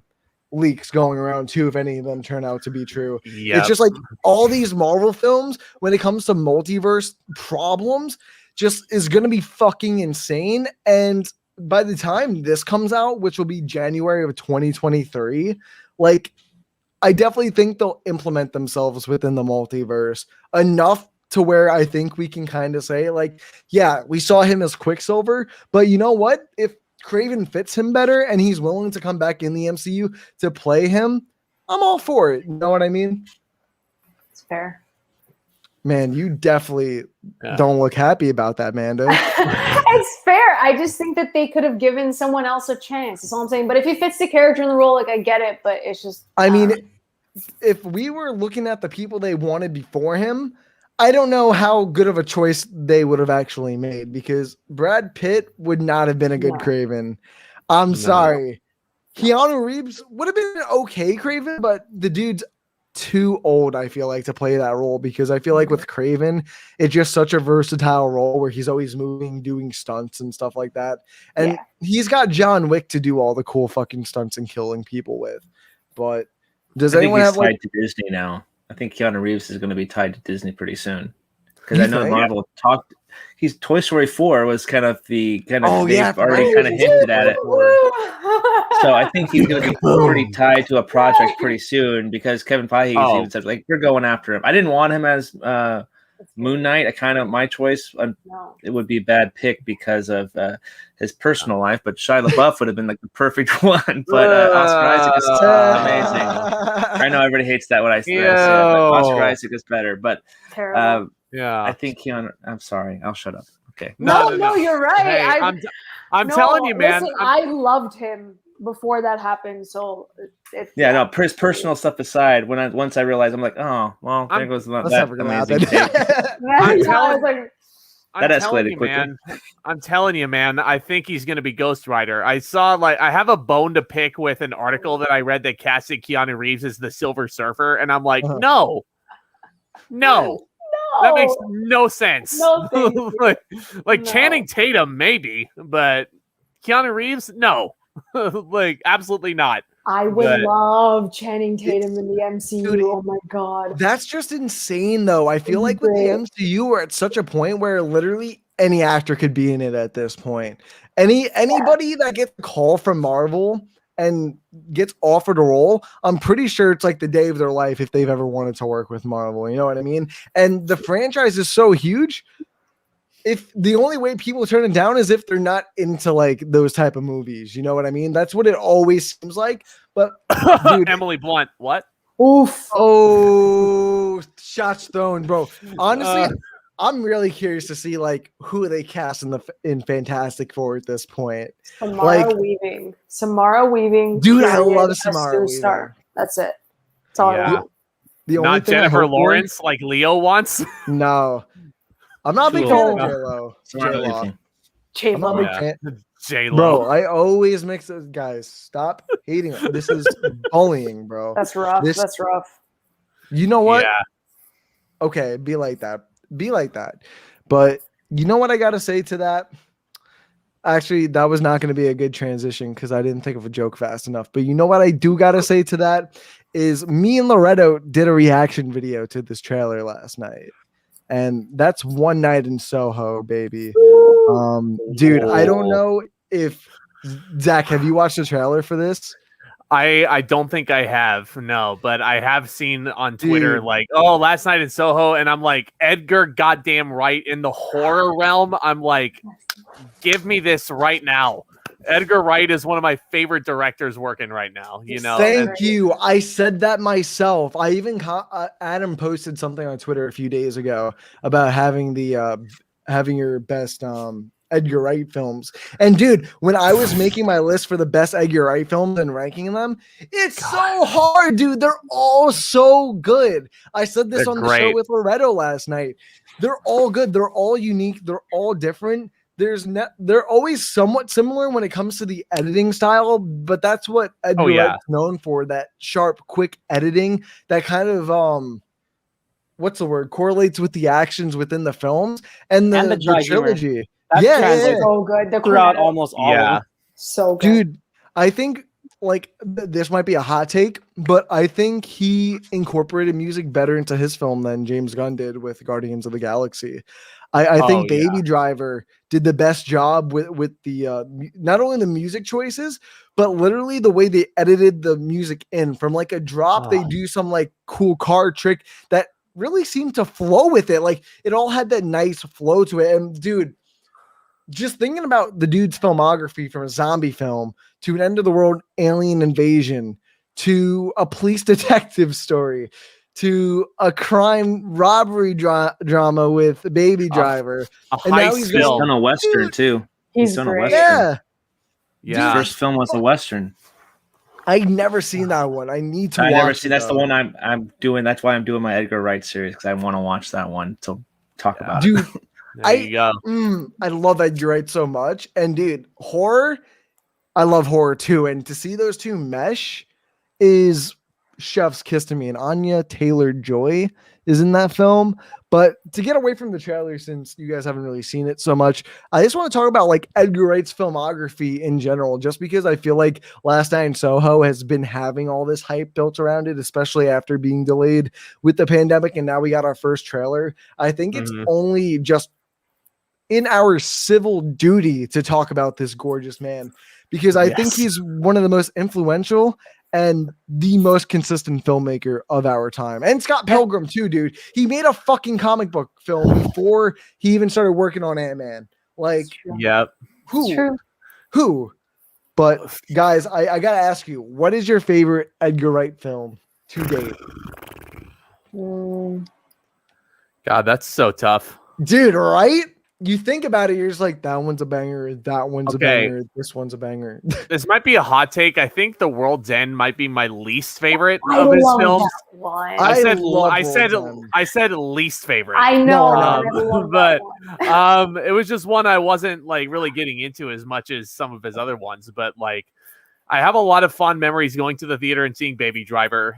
Speaker 4: leaks going around too, if any of them turn out to be true. Yep. It's just like all these Marvel films, when it comes to multiverse problems, just is going to be fucking insane. And by the time this comes out, which will be January of 2023, like I definitely think they'll implement themselves within the multiverse enough to where I think we can kind of say, like, yeah, we saw him as Quicksilver, but you know what? If Craven fits him better and he's willing to come back in the MCU to play him, I'm all for it. You know what I mean?
Speaker 8: It's fair.
Speaker 4: Man, you definitely don't look happy about that, Mando.
Speaker 8: It's fair. I just think that they could have given someone else a chance. That's all I'm saying. But if he fits the character in the role, like I get it, but it's just.
Speaker 4: I mean, if we were looking at the people they wanted before him, I don't know how good of a choice they would have actually made, because Brad Pitt would not have been a good Craven. I'm sorry. Keanu Reeves would have been an okay Craven, but the dude's too old, I feel like, to play that role, because I feel like with Craven, it's just such a versatile role where he's always moving, doing stunts and stuff like that. And he's got John Wick to do all the cool fucking stunts and killing people with. But does anyone have
Speaker 6: tied to Disney now? I think Keanu Reeves is going to be tied to Disney pretty soon, because I know Marvel talked. He's Toy Story 4 was kind of they've already kind of hinted at it. So I think he's going to be pretty tied to a project pretty soon, because Kevin Feige even said, like, you're going after him. I didn't want him as Moon Knight. My choice. It would be a bad pick because of his personal life, but Shia LaBeouf would have been like the perfect one. But Oscar Isaac is amazing. I know everybody hates that when I say it, but Oscar Isaac is better. But I think Keanu. I'm sorry. I'll shut up. Okay.
Speaker 8: No, you're right.
Speaker 5: Hey, I'm telling you, man.
Speaker 8: Listen, I loved him before that happened. So
Speaker 6: his personal stuff aside, once I realized, I'm like, oh well, there goes that amazing take. That escalated quickly. Man.
Speaker 5: I'm telling you, man. I think he's going to be Ghost Rider. I have a bone to pick with an article that I read that casted Keanu Reeves as the Silver Surfer, and I'm like, no. That makes no sense.
Speaker 8: No,
Speaker 5: like Channing Tatum, maybe, but Keanu Reeves, no. Like, absolutely not.
Speaker 8: I would love Channing Tatum in the MCU. Dude, oh my god.
Speaker 4: That's just insane, though. I feel like with the MCU, we're at such a point where literally any actor could be in it at this point. Anybody that gets a call from Marvel and gets offered a role, I'm pretty sure it's like the day of their life if they've ever wanted to work with Marvel. You know what I mean? And the franchise is so huge. If the only way people turn it down is if they're not into like those type of movies, you know what I mean? That's what it always seems like. But dude,
Speaker 5: Emily Blunt, what?
Speaker 8: Oof!
Speaker 4: Oh, shots thrown, bro. Honestly, I'm really curious to see like who they cast in Fantastic Four at this point.
Speaker 8: Samara Weaving.
Speaker 4: Dude, I love Samara Weaving.
Speaker 8: That's it. That's all I want.
Speaker 4: The only
Speaker 5: not
Speaker 4: thing
Speaker 5: Jennifer Lawrence like Leo wants.
Speaker 4: No. I'm not a big fan of J-Lo.
Speaker 5: J-Lo.
Speaker 4: Bro, I always mix those guys. Stop hating them. This is bullying, bro.
Speaker 8: That's rough. That's rough.
Speaker 4: You know what?
Speaker 5: Yeah.
Speaker 4: Okay, be like that. But you know what I gotta say to that? Actually, that was not going to be a good transition because I didn't think of a joke fast enough. But you know what I do gotta say to that is me and Loretto did a reaction video to this trailer last night. And that's One Night in Soho, baby. Dude, I don't know if Zach, have you watched the trailer for this?
Speaker 5: I don't think I have, no, but I have seen on Twitter like, last night in Soho, and I'm like, Edgar goddamn Wright in the horror realm. I'm like, give me this right now. Edgar Wright is one of my favorite directors working right now. You know,
Speaker 4: thank you. I said that myself. I even Adam posted something on Twitter a few days ago about having your best Edgar Wright films. And dude, when I was making my list for the best Edgar Wright films and ranking them, it's so hard, dude. They're all so good. I said this on the show with Loretto last night. They're all good. They're all unique. They're all different. They're always somewhat similar when it comes to the editing style, but that's what Edgar Wright's known for, that sharp, quick editing that kind of correlates with the actions within the films and the trilogy.
Speaker 8: So good.
Speaker 7: Throughout almost all of them.
Speaker 8: So good.
Speaker 4: Dude, I think like this might be a hot take, but I think he incorporated music better into his film than James Gunn did with Guardians of the Galaxy. I think
Speaker 5: Oh,
Speaker 4: Baby Driver did the best job with the not only the music choices, but literally the way they edited the music in. From like a drop, they do some like cool car trick that really seemed to flow with it. Like it all had that nice flow to it. And dude, just thinking about the dude's filmography, from a zombie film to an end of the world alien invasion to a police detective story to a crime robbery drama with Baby Driver,
Speaker 5: a
Speaker 4: and now
Speaker 5: heist
Speaker 4: he's
Speaker 6: He's
Speaker 5: film.
Speaker 6: done a western
Speaker 4: Dude,
Speaker 6: too.
Speaker 8: He's
Speaker 6: done a
Speaker 8: great.
Speaker 6: western.
Speaker 4: Yeah,
Speaker 6: His first film was a western.
Speaker 4: I've never seen that one. I need to
Speaker 6: I
Speaker 4: watch
Speaker 6: never
Speaker 4: it,
Speaker 6: see. That's the
Speaker 4: though.
Speaker 6: one I'm doing. That's why I'm doing my Edgar Wright series, because I want to watch that one to talk about
Speaker 4: Dude,
Speaker 6: it.
Speaker 5: There you go.
Speaker 4: I love Edgar Wright so much. And dude, horror, I love horror too. And to see those two mesh is chef's kiss to me. And Anya Taylor-Joy is in that film. But to get away from the trailer, since you guys haven't really seen it so much, I just want to talk about like Edgar Wright's filmography in general, just because I feel like Last Night in Soho has been having all this hype built around it, especially after being delayed with the pandemic. And now we got our first trailer. I think it's only just in our civil duty to talk about this gorgeous man, because I think he's one of the most influential and the most consistent filmmaker of our time. And Scott Pilgrim too, dude. He made a fucking comic book film before he even started working on Ant-Man. Like,
Speaker 5: Yep.
Speaker 4: Who? But guys, I gotta ask you, what is your favorite Edgar Wright film to date?
Speaker 5: God, that's so tough.
Speaker 4: Dude, right? You think about it, you're just like, that one's a banger, that one's a
Speaker 5: Okay.
Speaker 4: banger, this one's a banger.
Speaker 5: This might be a hot take. I think The World's End might be my least favorite
Speaker 8: I
Speaker 5: of his
Speaker 8: love
Speaker 5: films.
Speaker 8: that one.
Speaker 5: I said least favorite.
Speaker 8: I know,
Speaker 4: No,
Speaker 8: I love that
Speaker 5: but
Speaker 8: one.
Speaker 5: it was just one I wasn't like really getting into as much as some of his other ones. But like, I have a lot of fond memories going to the theater and seeing Baby Driver.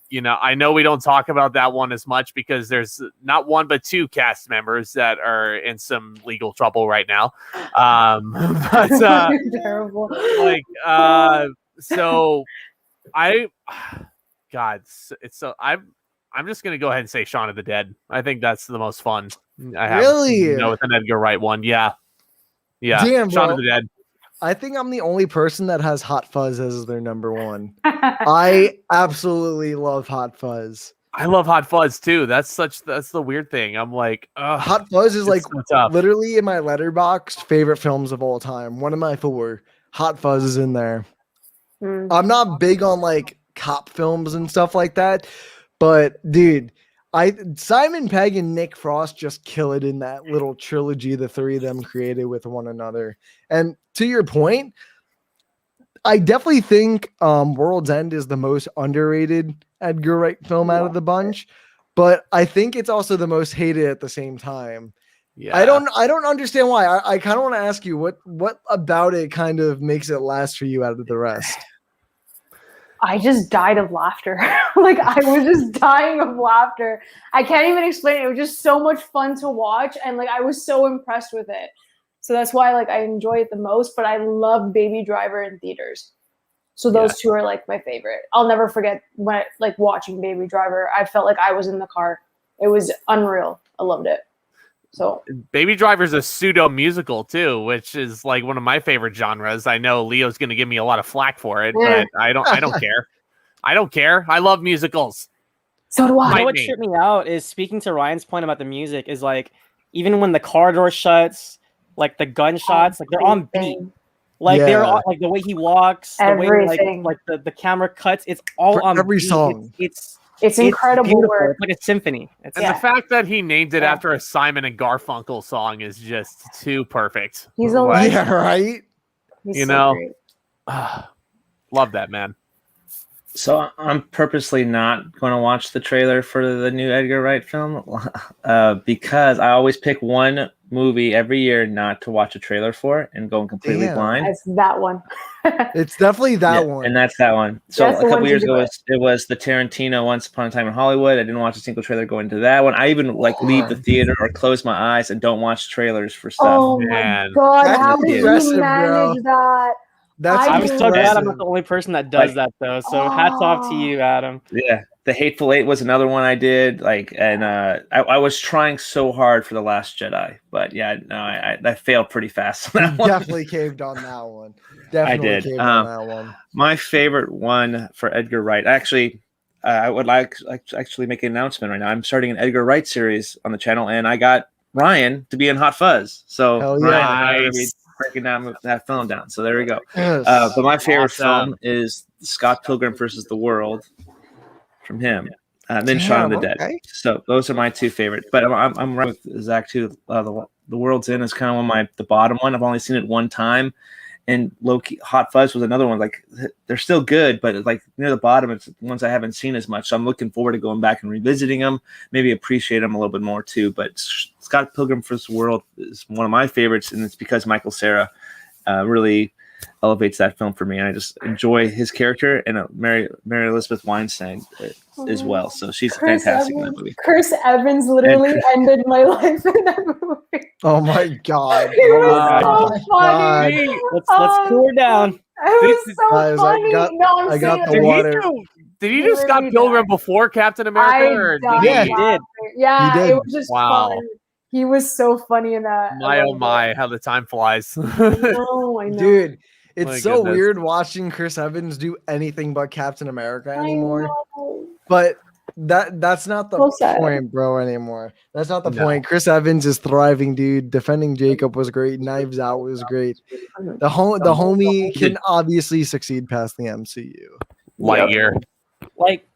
Speaker 5: You know, I know we don't talk about that one as much because there's not one but two cast members that are in some legal trouble right now. But
Speaker 8: Terrible.
Speaker 5: like, so I'm just gonna go ahead and say Shaun of the Dead. I think that's the most fun I have.
Speaker 4: Really?
Speaker 5: You know, with an Edgar Wright one. Yeah.
Speaker 4: Damn,
Speaker 5: Shaun
Speaker 4: bro.
Speaker 5: of the Dead.
Speaker 4: I think I'm the only person that has Hot Fuzz as their number one. I absolutely love Hot Fuzz.
Speaker 5: I love Hot Fuzz too. That's the weird thing. I'm like,
Speaker 4: Hot Fuzz is like
Speaker 5: so tough.
Speaker 4: literally in my Letterboxd favorite films of all time. One of my 4. Hot Fuzz is in there. I'm not big on like cop films and stuff like that, but dude, Simon Pegg and Nick Frost just kill it in that little trilogy the three of them created with one another. And to your point, I definitely think World's End is the most underrated Edgar Wright film out of the bunch, but I think it's also the most hated at the same time.
Speaker 5: Yeah.
Speaker 4: I don't understand why. I kind of want to ask you what about it kind of makes it last for you out of the rest.
Speaker 8: I just died of laughter. Like, I was just dying of laughter. I can't even explain it. It was just so much fun to watch, and like I was so impressed with it. So that's why like I enjoy it the most. But I love Baby Driver in theaters. So those two are like my favorite. I'll never forget when like watching Baby Driver. I felt like I was in the car. It was unreal. I loved it. So
Speaker 5: Baby Driver's a pseudo musical too, which is like one of my favorite genres. I know Leo's going to give me a lot of flack for it, but I don't care. I don't care. I love musicals.
Speaker 8: So do I.
Speaker 7: You know what tripped me out is, speaking to Ryan's point about the music, is like even when the car door shuts, like the gunshots, like they're on beat. Like they're on, like the way he walks, the way like the camera cuts, it's all
Speaker 4: for
Speaker 7: on
Speaker 4: every
Speaker 7: beat.
Speaker 4: song.
Speaker 8: It's incredible
Speaker 7: beautiful.
Speaker 8: work.
Speaker 7: It's like a symphony.
Speaker 5: And the fact that he named it after a Simon and Garfunkel song is just too perfect.
Speaker 8: He's a legend.
Speaker 4: Yeah, right.
Speaker 8: He's
Speaker 5: you
Speaker 8: so
Speaker 5: know,
Speaker 8: great.
Speaker 5: love that, man.
Speaker 6: So I'm purposely not going to watch the trailer for the new Edgar Wright film because I always pick one movie every year not to watch a trailer for and go completely blind.
Speaker 8: It's that one.
Speaker 4: It's definitely that one.
Speaker 6: And that's that one. So
Speaker 8: That's
Speaker 6: a
Speaker 8: the
Speaker 6: couple
Speaker 8: one
Speaker 6: years
Speaker 8: to do
Speaker 6: ago, it was the Tarantino Once Upon a Time in Hollywood. I didn't watch a single trailer going to that one. I even like leave the theater or close my eyes and don't watch trailers for stuff.
Speaker 8: Oh
Speaker 5: Man.
Speaker 8: my god,
Speaker 4: That's
Speaker 8: how did you
Speaker 4: impressive,
Speaker 8: manage that?
Speaker 4: That's
Speaker 8: I
Speaker 7: I'm
Speaker 8: was
Speaker 7: so glad I'm
Speaker 4: impressive.
Speaker 7: not the only person that does that though. So hats off to you, Adam.
Speaker 6: Yeah. The Hateful Eight was another one I did. I was trying so hard for The Last Jedi, but yeah, no, I failed pretty fast. On that
Speaker 4: You
Speaker 6: one.
Speaker 4: definitely caved on that one. Definitely
Speaker 6: did.
Speaker 4: caved on that one.
Speaker 6: My favorite one for Edgar Wright. Actually, I would like actually make an announcement right now. I'm starting an Edgar Wright series on the channel, and I got Ryan to be in Hot Fuzz. So
Speaker 4: Hell
Speaker 6: Ryan
Speaker 4: yeah.
Speaker 6: and I are going to be breaking down that film down. So there we go.
Speaker 4: Yes.
Speaker 6: But my favorite
Speaker 5: Awesome.
Speaker 6: film is Scott Pilgrim versus the World from him. Then Shaun of the Dead.
Speaker 4: Okay.
Speaker 6: So those are my two favorites. But I'm right with Zach too. The World's End is kind of the bottom one. I've only seen it one time. And low-key, Hot Fuzz was another one. Like, they're still good, but like near the bottom, it's ones I haven't seen as much. So I'm looking forward to going back and revisiting them, maybe appreciate them a little bit more too. But Scott Pilgrim vs. the World is one of my favorites, and it's because Michael Cera really elevates that film for me. And I just enjoy his character, and Mary Elizabeth Weinstein as well. So she's fantastic in that movie.
Speaker 8: Chris Evans literally ended my life in that movie.
Speaker 4: Oh my god.
Speaker 8: He was so funny.
Speaker 7: Let's cool her down.
Speaker 8: It was so
Speaker 4: Guys,
Speaker 8: funny.
Speaker 4: I got the
Speaker 5: Did
Speaker 4: water.
Speaker 5: Did he do Scott Pilgrim before Captain America? Or did
Speaker 4: Yeah,
Speaker 5: he?
Speaker 4: he
Speaker 7: did.
Speaker 8: Yeah,
Speaker 4: He did.
Speaker 8: it was just
Speaker 5: Wow.
Speaker 8: fun. He was so funny in that.
Speaker 5: My oh my, how the time flies.
Speaker 8: I know.
Speaker 4: Dude, it's
Speaker 5: My
Speaker 4: so
Speaker 5: goodness.
Speaker 4: weird watching Chris Evans do anything but Captain America
Speaker 8: I
Speaker 4: anymore.
Speaker 8: know.
Speaker 4: But that's not the
Speaker 8: So sad.
Speaker 4: point, bro, anymore. That's not the
Speaker 5: No.
Speaker 4: point. Chris Evans is thriving, dude. Defending Jacob was great. Knives Out was great. The homie can obviously succeed past the MCU.
Speaker 5: Lightyear.
Speaker 7: Like,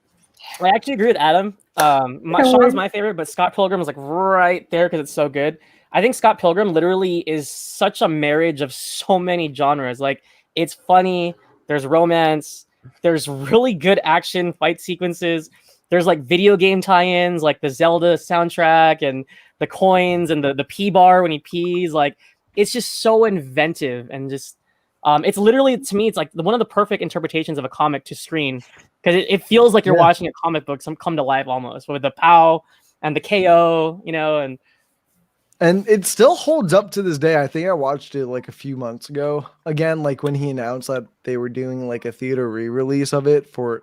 Speaker 7: I actually agree with Adam. Sean's my favorite, but Scott Pilgrim is like right there because it's so good. I think Scott Pilgrim literally is such a marriage of so many genres. Like, it's funny, there's romance, there's really good action fight sequences, there's like video game tie-ins, like the Zelda soundtrack and the coins and the pee bar when he pees. Like, it's just so inventive and just it's literally, to me, it's like one of the perfect interpretations of a comic to screen, because it feels like you're watching a comic book come to life almost, with the POW and the KO,
Speaker 4: And it still holds up to this day. I think I watched it like a few months ago. Again, like when he announced that they were doing like a theater re-release of it for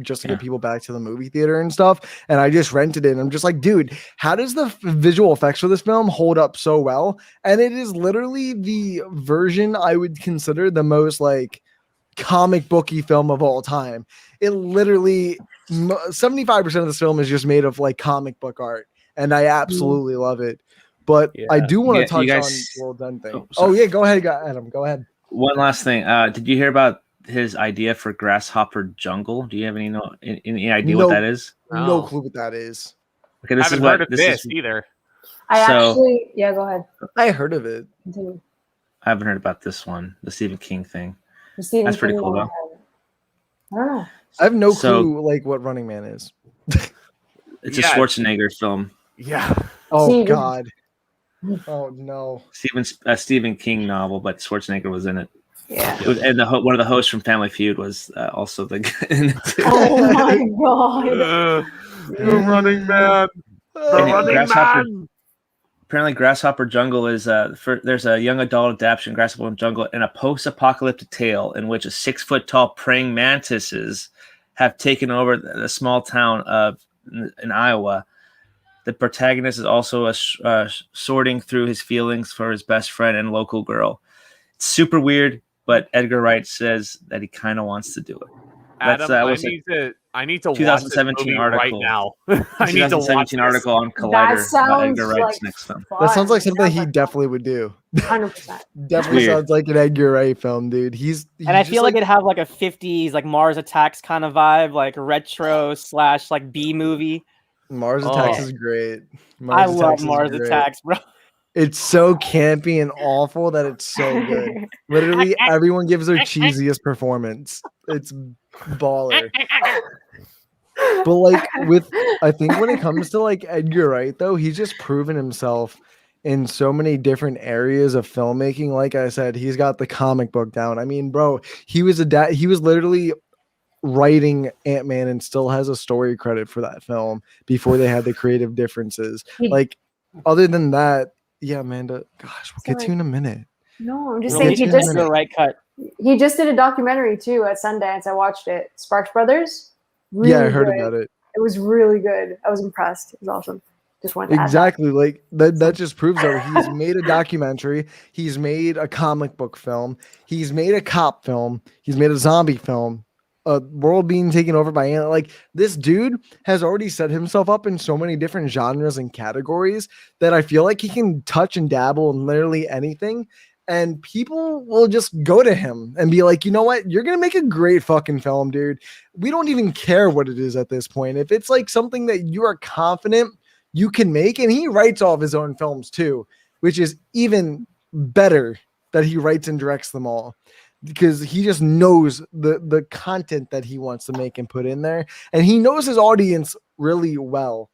Speaker 4: just to get people back to the movie theater and stuff. And I just rented it. And I'm just like, dude, how does the visual effects for this film hold up so well? And it is literally the version I would consider the most like comic booky film of all time. It literally 75% of this film is just made of like comic book art. And I absolutely love it. But I do want to touch on the World's End thing. Oh, yeah, go ahead, Adam. Go ahead.
Speaker 6: One last thing. Did you hear about his idea for Grasshopper Jungle? Do you have any idea what that is?
Speaker 4: No clue what that is.
Speaker 6: Okay,
Speaker 5: I haven't heard of this either.
Speaker 8: Go ahead.
Speaker 4: I heard of it.
Speaker 8: Continue.
Speaker 6: I haven't heard about this one, the Stephen King thing.
Speaker 8: Stephen
Speaker 6: That's pretty
Speaker 8: King
Speaker 6: cool,
Speaker 8: one.
Speaker 6: though.
Speaker 8: I don't know.
Speaker 4: I have no clue like what Running Man is.
Speaker 6: It's a Schwarzenegger film.
Speaker 5: Yeah.
Speaker 4: Oh
Speaker 8: Steven.
Speaker 4: God. Oh no.
Speaker 6: Stephen King novel, but Schwarzenegger was in it.
Speaker 8: Yeah.
Speaker 6: And one of the hosts from Family Feud was also the in it too.
Speaker 8: Oh my God.
Speaker 5: The Running Man. The Running Man.
Speaker 6: Apparently, Grasshopper Jungle is there's a young adult adaptation, Grasshopper Jungle, and a post-apocalyptic tale in which 6-foot-tall praying mantises have taken over the small town in Iowa. The protagonist is also sorting through his feelings for his best friend and local girl. It's super weird, but Edgar Wright says that he kind of wants to do it.
Speaker 5: Adam, I need to watch
Speaker 6: 2017
Speaker 5: this
Speaker 6: article.
Speaker 5: right now. I need to watch
Speaker 6: 2017
Speaker 5: this.
Speaker 6: article on
Speaker 8: That
Speaker 6: Collider about
Speaker 8: sounds
Speaker 6: Edgar Wright's
Speaker 8: like
Speaker 6: next film.
Speaker 8: fun.
Speaker 4: That sounds like something he definitely would do.
Speaker 8: 100%.
Speaker 4: Definitely
Speaker 6: Weird.
Speaker 4: sounds like an Edgar Wright film, dude.
Speaker 7: And I feel like it'd have like a 50s like Mars Attacks kind of vibe, like retro / like B movie.
Speaker 4: Mars Attacks is great.
Speaker 7: I love Mars Attacks, bro.
Speaker 4: It's so campy and awful that it's so good. Literally, everyone gives their cheesiest performance. It's baller. But like I think when it comes to like Edgar Wright, though, he's just proven himself in so many different areas of filmmaking. Like I said, he's got the comic book down. I mean, bro, he was literally writing Ant-Man and still has a story credit for that film before they had the creative differences. Like, other than that, yeah, Amanda, gosh, we'll get to you in a minute.
Speaker 8: No, I'm just
Speaker 7: Really
Speaker 8: saying he just did a documentary too at Sundance. I watched it. Sparks Brothers. Really
Speaker 4: Yeah, I heard
Speaker 8: good.
Speaker 4: about it.
Speaker 8: It was really good. I was impressed. It was awesome. Just wanted to add that.
Speaker 4: Exactly. Like that just proves that he's made a documentary, he's made a comic book film, he's made a cop film, he's made a zombie film, a world being taken over by like this dude has already set himself up in so many different genres and categories that I feel like he can touch and dabble in literally anything. And people will just go to him and be like, you know what? You're going to make a great fucking film, dude. We don't even care what it is at this point. If it's like something that you are confident you can make, and he writes all of his own films too, which is even better that he writes and directs them all because he just knows the content that he wants to make and put in there. And he knows his audience really well.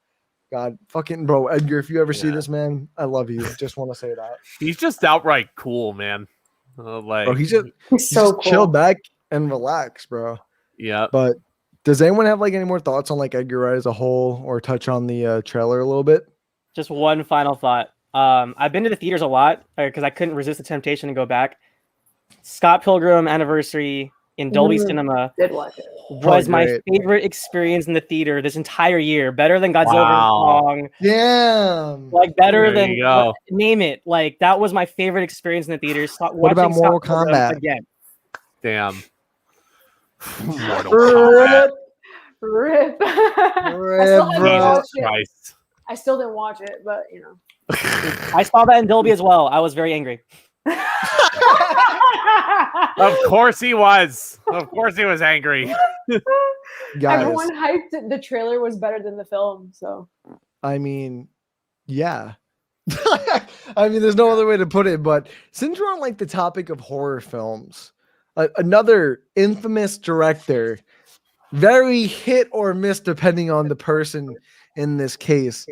Speaker 4: God, fucking bro, Edgar, if you ever see this, man, I love you. Just want to say that.
Speaker 5: He's just outright cool, man. Like,
Speaker 4: bro, he's so
Speaker 8: cool.
Speaker 4: Chill back and relax, bro.
Speaker 5: Yeah.
Speaker 4: But does anyone have like any more thoughts on like Edgar Wright as a whole, or touch on the trailer a little bit?
Speaker 7: Just one final thought. I've been to the theaters a lot because I couldn't resist the temptation to go back. Scott Pilgrim Anniversary in Dolby Cinema
Speaker 8: Did watch it.
Speaker 7: was my favorite experience in the theater this entire year. Better than Godzilla Kong.
Speaker 4: Damn.
Speaker 7: Like better
Speaker 5: There
Speaker 7: than
Speaker 5: you go.
Speaker 7: name it. Like that was my favorite experience in the theaters.
Speaker 4: What about Mortal Kombat?
Speaker 7: Again.
Speaker 5: Damn.
Speaker 8: Rip.
Speaker 5: Christ.
Speaker 8: I still didn't watch it, but you know.
Speaker 7: I saw that in Dolby as well. I was very angry.
Speaker 5: Of course he was. Of course he was angry.
Speaker 4: Guys,
Speaker 8: everyone hyped it. The trailer was better than the film, so
Speaker 4: I mean, yeah. I mean, there's no other way to put it, but since we're on like the topic of horror films, another infamous director, very hit or miss depending on the person in this case.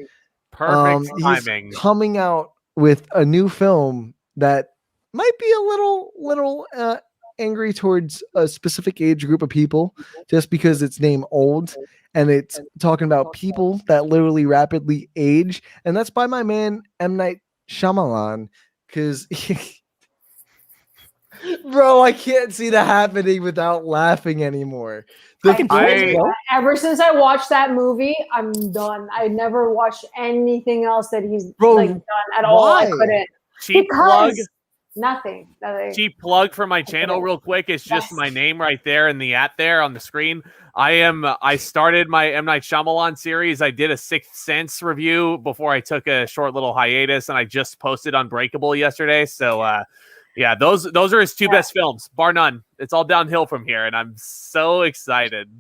Speaker 5: Perfect timing.
Speaker 4: He's coming out with a new film that might be a little angry towards a specific age group of people just because it's named Old, and it's talking about people that literally rapidly age, and that's by my man M. Night Shyamalan, because bro, I can't see that happening without laughing anymore.
Speaker 8: Ever since I watched that movie, I'm done. I never watched anything else that he's done at all. I couldn't.
Speaker 5: Cheap plug.
Speaker 8: Nothing.
Speaker 5: Cheap plug for my channel real quick. It's just my name right there in the there on the screen. I started my M. Night Shyamalan series. I did a Sixth Sense review before I took a short little hiatus, and I just posted Unbreakable yesterday. So yeah, those are his two best films, bar none. It's all downhill from here, and I'm so excited.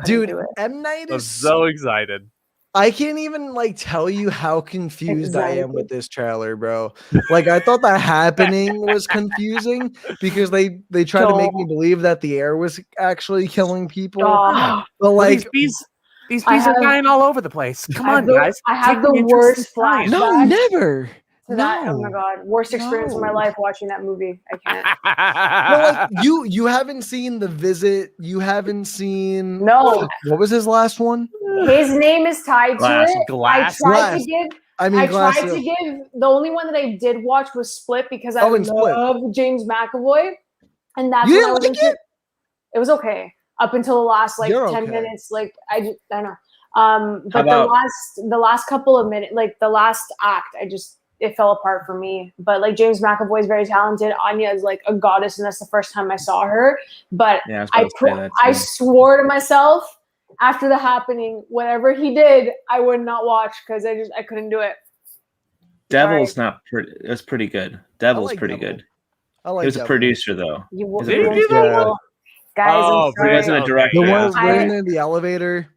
Speaker 4: Dude, M. Night is
Speaker 5: so excited.
Speaker 4: I can't even like tell you how confused I am with this trailer, bro. Like I thought the happening was confusing because they tried to make me believe that the air was actually killing people. But like
Speaker 5: these bees are dying all over the place. Come on, guys.
Speaker 8: I have the worst flashback.
Speaker 4: No, never.
Speaker 8: To that, oh my god, worst experience of my life watching that movie. I can't.
Speaker 4: Well, like, you haven't seen The Visit. You haven't seen
Speaker 8: what
Speaker 4: was his last one?
Speaker 8: His name is tied to it.
Speaker 5: Glass.
Speaker 8: The only one that I did watch was Split because I love James McAvoy, and that's
Speaker 4: you
Speaker 8: what I was
Speaker 4: didn't like it.
Speaker 8: It was okay up until the last 10 minutes. Like I know. But the last couple of minutes, like the last act, it fell apart for me. But like James McAvoy is very talented. Anya is like a goddess, and that's the first time I saw her. But I swore to myself after the happening, whatever he did, I would not watch because I couldn't do it.
Speaker 6: Devil's not pretty. It was pretty good. Devil's pretty good.
Speaker 4: I like.
Speaker 6: He was a producer though.
Speaker 8: Guys,
Speaker 6: he wasn't a director.
Speaker 4: The one in the elevator.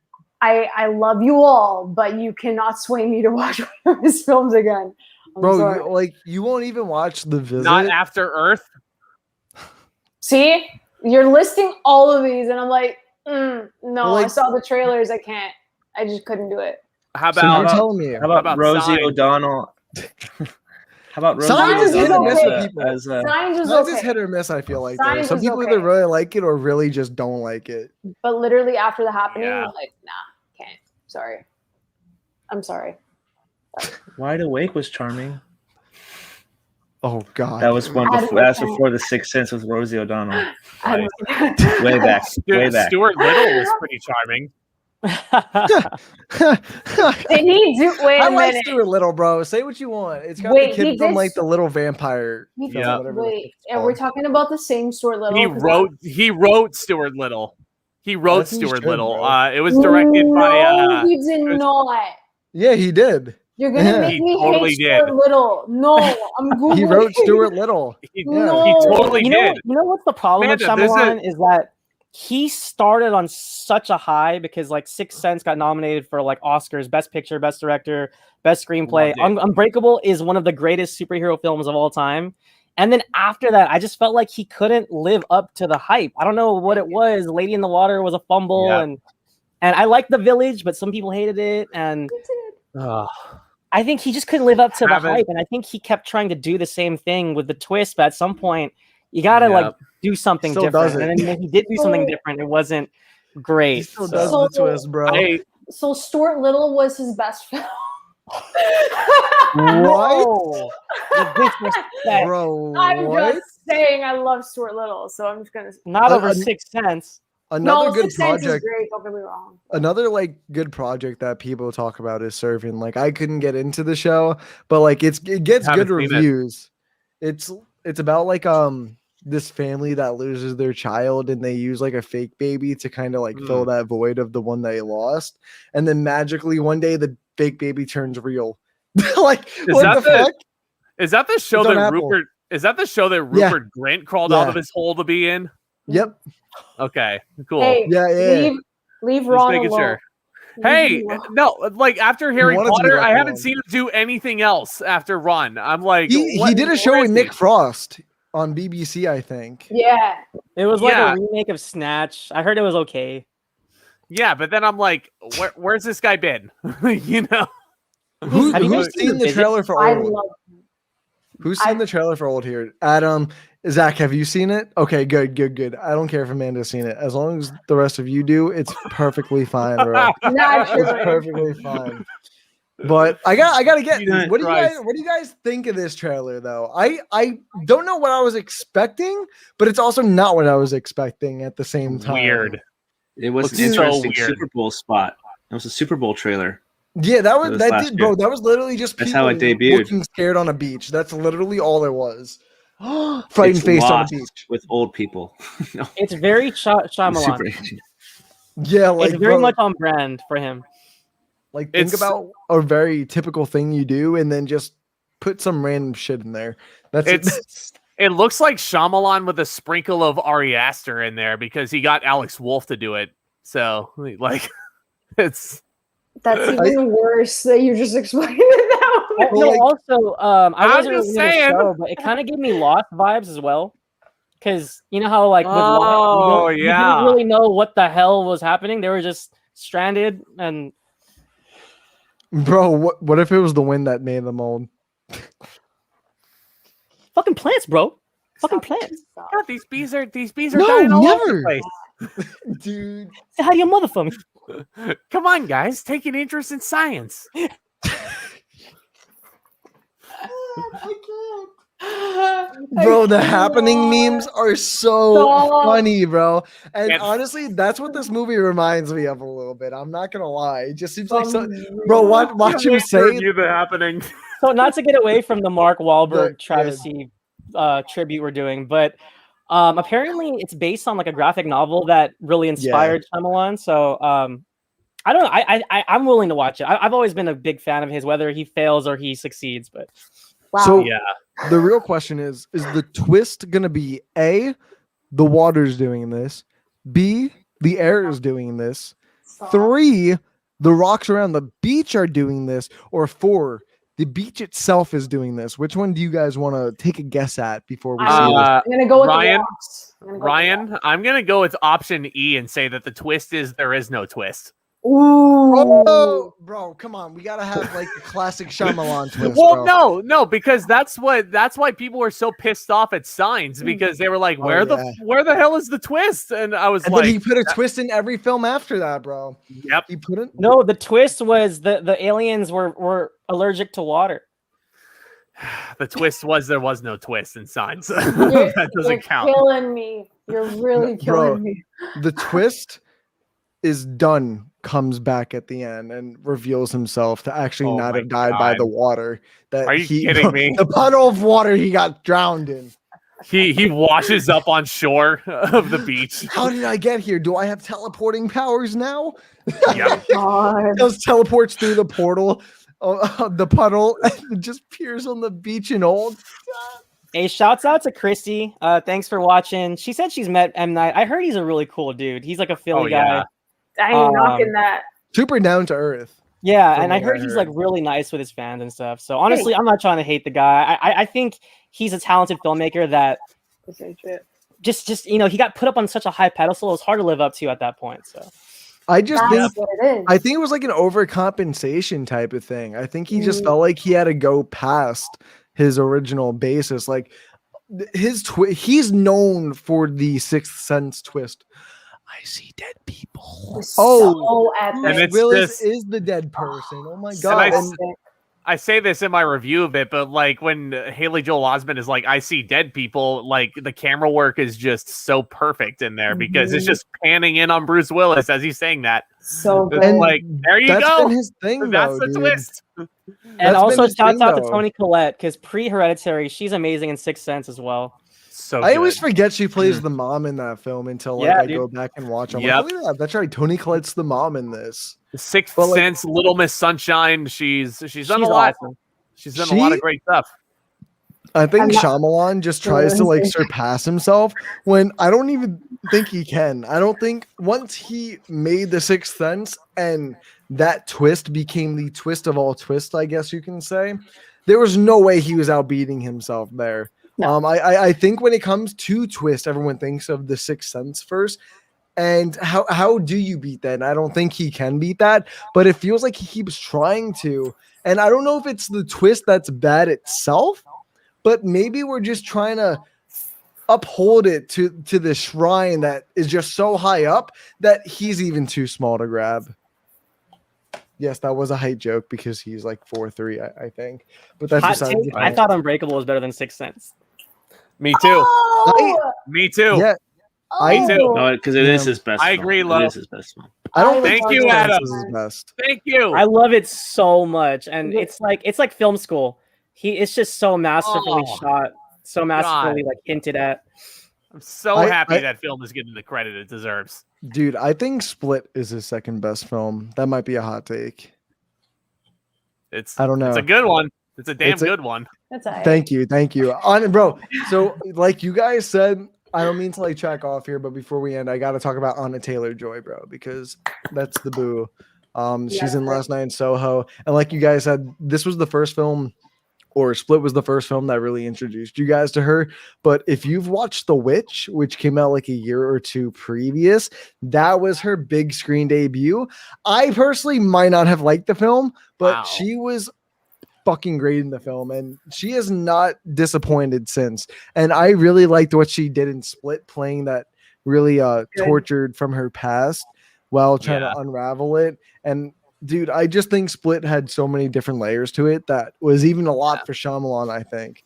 Speaker 8: I love you all, but you cannot sway me to watch one of his films again.
Speaker 4: Bro, you won't even watch The Visit.
Speaker 5: Not After Earth.
Speaker 8: See, you're listing all of these, and I'm like, no. I saw the trailers. I can't. I just couldn't do it.
Speaker 5: How about
Speaker 6: How about Rosie O'Donnell? How about Rosie
Speaker 4: Signs is hit or miss with people.
Speaker 8: Signs
Speaker 4: is hit or miss. I feel like some people either really like it or really just don't like it.
Speaker 8: But literally after the happening, I'm like, nah, can't. Sorry. I'm sorry.
Speaker 6: Wide Awake was charming.
Speaker 4: Oh God,
Speaker 6: that was one. That's before The Sixth Sense with Rosie O'Donnell. Way back.
Speaker 5: Stuart Little was pretty charming.
Speaker 8: Did he do? Wait
Speaker 4: I
Speaker 8: a
Speaker 4: like
Speaker 8: minute.
Speaker 4: Stuart Little, bro. Say what you want. It's got
Speaker 8: Wait,
Speaker 4: the
Speaker 8: he
Speaker 4: kid from
Speaker 8: did
Speaker 4: like the little vampire.
Speaker 8: He-
Speaker 4: film,
Speaker 5: Yeah.
Speaker 4: whatever
Speaker 8: Wait,
Speaker 4: it's
Speaker 8: and we're
Speaker 4: called.
Speaker 8: talking about the same Stuart Little.
Speaker 5: He
Speaker 8: 'cause
Speaker 5: wrote Stuart Little. He wrote
Speaker 4: think he
Speaker 5: Stuart
Speaker 4: should,
Speaker 5: Little.
Speaker 4: bro.
Speaker 5: It was directed by
Speaker 8: No, he did
Speaker 5: it was-
Speaker 8: not.
Speaker 4: Yeah, he did.
Speaker 8: You're gonna
Speaker 4: Yeah.
Speaker 8: make
Speaker 5: He
Speaker 8: me
Speaker 5: totally
Speaker 8: hate Stuart
Speaker 5: did.
Speaker 8: Little. No, I'm Googling.
Speaker 4: He wrote Stuart Little.
Speaker 5: he,
Speaker 8: No.
Speaker 5: he totally
Speaker 7: You know,
Speaker 5: did.
Speaker 7: you know what's the problem with
Speaker 5: Amanda, there's
Speaker 7: Shyamalan is that he started on such a high because like Sixth Sense got nominated for like Oscars, Best Picture, Best Director, Best Screenplay.
Speaker 5: Loved it.
Speaker 7: Unbreakable is one of the greatest superhero films of all time. And then after that, I just felt like he couldn't live up to the hype. I don't know what it was. Lady in the Water was a fumble,
Speaker 5: Yeah.
Speaker 7: and I liked The Village, but some people hated it. And I think he just couldn't live up to the
Speaker 5: Haven't-
Speaker 7: hype. And I think he kept trying to do the same thing with the twist, but at some point, you gotta like do something
Speaker 4: Still
Speaker 7: different.
Speaker 4: does it.
Speaker 7: And then when he did do something different, it wasn't
Speaker 4: He
Speaker 7: great.
Speaker 4: still
Speaker 7: So-
Speaker 4: does
Speaker 8: So-
Speaker 4: the twist, bro.
Speaker 8: So Stuart Little was his best film.
Speaker 4: What?
Speaker 7: Whoa. The disrespect.
Speaker 4: Bro,
Speaker 8: I'm
Speaker 4: what?
Speaker 8: just saying I love Stuart Little, so I'm just gonna.
Speaker 7: Not over
Speaker 4: Uh,
Speaker 7: 6 cents.
Speaker 4: Another
Speaker 8: No,
Speaker 4: good
Speaker 8: Sixth Sense is
Speaker 4: project.
Speaker 8: great. Don't get me wrong.
Speaker 4: Another like good project that people talk about is Surfing. Like I couldn't get into the show, but like it gets
Speaker 5: Haven't
Speaker 4: good
Speaker 5: seen it.
Speaker 4: reviews. It's about like this family that loses their child and they use like a fake baby to kind of like fill that void of the one they lost, and then magically one day the fake baby turns real. Like what
Speaker 5: that
Speaker 4: the
Speaker 5: the-
Speaker 4: fuck?
Speaker 5: Is that the show
Speaker 4: It's on
Speaker 5: that
Speaker 4: Apple.
Speaker 5: Rupert? Is that the show that
Speaker 4: Yeah.
Speaker 5: Rupert Grint crawled out
Speaker 4: Yeah.
Speaker 5: of his hole to be in?
Speaker 4: Yep.
Speaker 5: Okay, cool.
Speaker 8: Hey,
Speaker 4: Yeah.
Speaker 8: leave
Speaker 5: Just
Speaker 8: Ron
Speaker 5: making
Speaker 8: alone.
Speaker 5: sure.
Speaker 8: Leave
Speaker 5: Hey,
Speaker 8: him alone.
Speaker 5: no, like after Harry
Speaker 4: wanted to be
Speaker 5: Potter,
Speaker 4: left
Speaker 5: I haven't
Speaker 4: alone.
Speaker 5: seen him do anything else after Run. I'm like,
Speaker 4: He
Speaker 5: what-
Speaker 4: did a
Speaker 5: where
Speaker 4: show
Speaker 5: is
Speaker 4: with
Speaker 5: he?
Speaker 4: Nick Frost on BBC, I think.
Speaker 8: Yeah,
Speaker 7: It was like
Speaker 5: Yeah.
Speaker 7: a remake of Snatch. I heard it was okay.
Speaker 5: Yeah, but then I'm like, where's this guy been? You know?
Speaker 4: Who's
Speaker 7: Have you guys seen
Speaker 4: seen
Speaker 7: The
Speaker 4: the trailer for
Speaker 8: I
Speaker 4: Old?
Speaker 8: love.
Speaker 4: Who's seen the trailer for Old here? Adam, Zach, have you seen it? Okay, good. I don't care if Amanda's seen it. As long as the rest of you do, it's perfectly fine, bro. It's
Speaker 8: Naturally.
Speaker 4: perfectly fine. But I gotta get
Speaker 5: Jesus
Speaker 4: this. What
Speaker 5: Christ.
Speaker 4: do you guys think of this trailer though? I don't know what I was expecting, but it's also not what I was expecting at the same time.
Speaker 5: Weird.
Speaker 6: It was
Speaker 5: Looks
Speaker 6: an
Speaker 5: so
Speaker 6: interesting
Speaker 5: weird.
Speaker 6: Super Bowl spot. It was a Super Bowl trailer.
Speaker 4: Yeah, that
Speaker 6: It
Speaker 4: was
Speaker 6: was
Speaker 4: that
Speaker 6: last
Speaker 4: did, bro.
Speaker 6: year.
Speaker 4: That was literally just
Speaker 6: That's
Speaker 4: people
Speaker 6: how it debuted.
Speaker 4: looking scared on a beach. That's literally all it was. Frightened
Speaker 6: It's
Speaker 4: face on a
Speaker 6: Lost
Speaker 4: beach.
Speaker 6: with old people. No,
Speaker 7: It's very Shyamalan.
Speaker 6: super aging.
Speaker 4: Yeah, like
Speaker 7: It's very
Speaker 4: bro,
Speaker 7: much on brand for him.
Speaker 4: like think
Speaker 5: It's-
Speaker 4: about a very typical thing you do, and then just put some random shit in there. That's
Speaker 5: It looks like Shyamalan with a sprinkle of Ari Aster in there because he got Alex Wolf to do it. So like, it's
Speaker 8: That's even worse that you just explained it that way.
Speaker 4: Well,
Speaker 7: No,
Speaker 4: like-
Speaker 7: also, I
Speaker 5: I'm
Speaker 7: wasn't
Speaker 5: just
Speaker 7: really into the
Speaker 5: saying.
Speaker 7: show, but it kind of gave me Lost vibes as well. Because you know how like with
Speaker 5: Oh,
Speaker 7: Lost, you
Speaker 5: yeah.
Speaker 7: didn't really know what the hell was happening. They were just stranded, and
Speaker 4: bro. What if it was the wind that made them old?
Speaker 7: fucking plants, bro. Fucking plants.
Speaker 5: God, these bees are
Speaker 4: No,
Speaker 5: dying all over the
Speaker 4: never.
Speaker 5: place.
Speaker 4: Dude,
Speaker 7: Say hi to your mother for me.
Speaker 5: Come on, guys, take an interest in science.
Speaker 4: bro, the happening memes are so
Speaker 8: Stop.
Speaker 4: funny, bro. And
Speaker 5: And-
Speaker 4: honestly, that's what this movie reminds me of a little bit. I'm not gonna lie. It just seems like so. Bro, watch him say.
Speaker 5: Review the happening.
Speaker 7: So not to get away from the Mark Wahlberg
Speaker 4: The-
Speaker 7: Travis C tribute we're doing, but apparently it's based on like a graphic novel that really inspired Shyamalan. So I don't know. I'm willing to watch it. I've always been a big fan of his, whether he fails or he succeeds. But
Speaker 8: Wow.
Speaker 4: So
Speaker 5: Yeah.
Speaker 4: the real question is the twist gonna be A, the water's doing this, B, the air is doing this,
Speaker 8: Stop.
Speaker 4: 3, the rocks around the beach are doing this, or 4, the beach itself is doing this? Which one do you guys want to take a guess at before we see this?
Speaker 5: Uh,
Speaker 8: I'm gonna go with
Speaker 5: Ryan-
Speaker 8: the rocks. I'm gonna go with the
Speaker 5: Ryan, I'm gonna go with option E and say that the twist is there is no twist.
Speaker 8: rocks. Ooh.
Speaker 4: Oh, bro, come on. We gotta have like the classic Shyamalan twist.
Speaker 5: Well,
Speaker 4: bro.
Speaker 5: no, because that's why people were so pissed off at Signs because they were like,
Speaker 4: Oh,
Speaker 5: where
Speaker 4: yeah.
Speaker 5: the hell is the twist? And I was
Speaker 4: And
Speaker 5: like,
Speaker 4: then he put a twist in every film after that, bro.
Speaker 5: yep.
Speaker 4: He put it.
Speaker 7: no, the twist was the aliens were allergic to water.
Speaker 5: The twist was there was no twist in Signs.
Speaker 8: You're,
Speaker 5: That
Speaker 8: you're
Speaker 5: doesn't count.
Speaker 8: killing me. You're really
Speaker 4: Bro.
Speaker 8: killing me.
Speaker 4: The twist is done comes back at the end and reveals himself to actually
Speaker 5: Oh
Speaker 4: not
Speaker 5: my
Speaker 4: have died by
Speaker 5: God.
Speaker 4: the water. That
Speaker 5: Are you kidding me?
Speaker 4: The puddle of water he got drowned in.
Speaker 5: He washes up on shore of the beach.
Speaker 4: How did I get here? Do I have teleporting powers now?
Speaker 5: Yep.
Speaker 8: God.
Speaker 4: Just teleports through the portal of the puddle and just appears on the beach in old.
Speaker 7: Hey, shouts out to Christy. Thanks for watching. She said she's met M. Night. I heard he's a really cool dude. He's like a Philly
Speaker 5: Oh, yeah.
Speaker 7: guy.
Speaker 8: I ain't knocking that.
Speaker 4: Super down to earth.
Speaker 7: Yeah,
Speaker 4: From
Speaker 7: and I
Speaker 4: what
Speaker 7: heard
Speaker 4: I
Speaker 7: he's
Speaker 4: heard.
Speaker 7: like really nice with his fans and stuff. So honestly, I'm not trying to hate the guy. I think he's a talented filmmaker that just he got put up on such a high pedestal. It was hard to live up to at that point. So
Speaker 4: I just
Speaker 8: That's
Speaker 4: think
Speaker 8: what it is.
Speaker 4: I think it was like an overcompensation type of thing. I think he just felt like he had to go past his original basis. Like he's known for the Sixth Sense twist. I see dead people.
Speaker 8: So epic.
Speaker 5: And it's
Speaker 4: Willis
Speaker 5: just-
Speaker 4: is the dead person. Oh my
Speaker 8: So
Speaker 4: god.
Speaker 5: And
Speaker 8: epic.
Speaker 5: I say this in my review of it, but like when Haley Joel Osment is like, I see dead people, like the camera work is just so perfect in there because it's just panning in on Bruce Willis as he's saying that.
Speaker 8: So
Speaker 5: It's
Speaker 8: good.
Speaker 4: And
Speaker 5: like, there you
Speaker 4: That's
Speaker 5: go.
Speaker 4: been his thing,
Speaker 5: That's
Speaker 4: though,
Speaker 5: the
Speaker 4: dude.
Speaker 5: twist.
Speaker 7: and
Speaker 4: That's
Speaker 7: also
Speaker 4: been his
Speaker 7: shouts
Speaker 4: thing,
Speaker 7: out to
Speaker 4: though.
Speaker 7: Toni Collette because pre-Hereditary, she's amazing in Sixth Sense as well.
Speaker 5: So
Speaker 4: I always
Speaker 5: good.
Speaker 4: forget she plays the mom in that film until like
Speaker 7: Yeah,
Speaker 4: I
Speaker 7: dude.
Speaker 4: go back and watch. I'm
Speaker 5: Yep.
Speaker 4: like, oh yeah, that's right. Toni Collette's the mom in this.
Speaker 5: Sixth
Speaker 4: But, like-
Speaker 5: Sense, Little Miss Sunshine. She's done
Speaker 7: She's
Speaker 5: a lot.
Speaker 7: awesome.
Speaker 5: She's done a lot of great stuff.
Speaker 4: I think
Speaker 8: I'm not-
Speaker 4: Shyamalan just tries to like surpass himself when I don't even think he can. I don't think once he made the Sixth Sense and that twist became the twist of all twists, I guess you can say, there was no way he was outbeating himself there.
Speaker 8: No.
Speaker 4: I think when it comes to twist, everyone thinks of the Sixth Sense first. And how do you beat that? And I don't think he can beat that, but it feels like he keeps trying to. And I don't know if it's the twist that's bad itself, but maybe we're just trying to uphold it to the shrine that is just so high up that he's even too small to grab. Yes, that was a height joke because he's like 4'3", I think. But that's
Speaker 7: Hot
Speaker 4: besides
Speaker 7: take,
Speaker 4: the
Speaker 7: I
Speaker 4: point.
Speaker 7: thought Unbreakable was better than Sixth Sense.
Speaker 5: Me too.
Speaker 8: Oh,
Speaker 5: Me too.
Speaker 4: Yeah,
Speaker 5: Me too.
Speaker 8: oh.
Speaker 6: No, because it is
Speaker 4: Yeah.
Speaker 6: his best.
Speaker 5: I
Speaker 6: film.
Speaker 5: agree,
Speaker 6: It
Speaker 5: Lo.
Speaker 6: is his best film.
Speaker 4: I don't
Speaker 5: Thank
Speaker 4: think
Speaker 5: you,
Speaker 4: Sixth Sense
Speaker 5: Adam.
Speaker 4: is his best.
Speaker 5: Thank you.
Speaker 7: I love it so much, and it's like film school. It's just so masterfully
Speaker 5: Oh,
Speaker 7: shot, so masterfully
Speaker 5: God.
Speaker 7: like hinted at.
Speaker 5: I'm so
Speaker 4: I-
Speaker 5: happy
Speaker 4: I-
Speaker 5: that film is getting the credit it deserves.
Speaker 4: Dude, I think Split is his second best film. That might be a hot take.
Speaker 5: It's
Speaker 4: I don't know.
Speaker 5: It's a good one. It's a damn
Speaker 4: It's a-
Speaker 5: good one.
Speaker 8: That's all right.
Speaker 4: Thank you. On bro. So like you guys said, I don't mean to like track off here, but before we end, I gotta talk about Anna Taylor-Joy, bro, because that's the boo. She's in Last Night in Soho, and like you guys said, this was the first film, or Split was the first film that really introduced you guys to her. But if you've watched The Witch, which came out like a year or two previous, that was her big screen debut. I personally might not have liked the film, but
Speaker 5: Wow.
Speaker 4: she was fucking great in the film, and she has not disappointed since. And I really liked what she did in Split, playing that really tortured from her past while trying
Speaker 5: Yeah.
Speaker 4: to unravel it. And dude, I just think Split had so many different layers to it that was even a lot for Shyamalan, I think.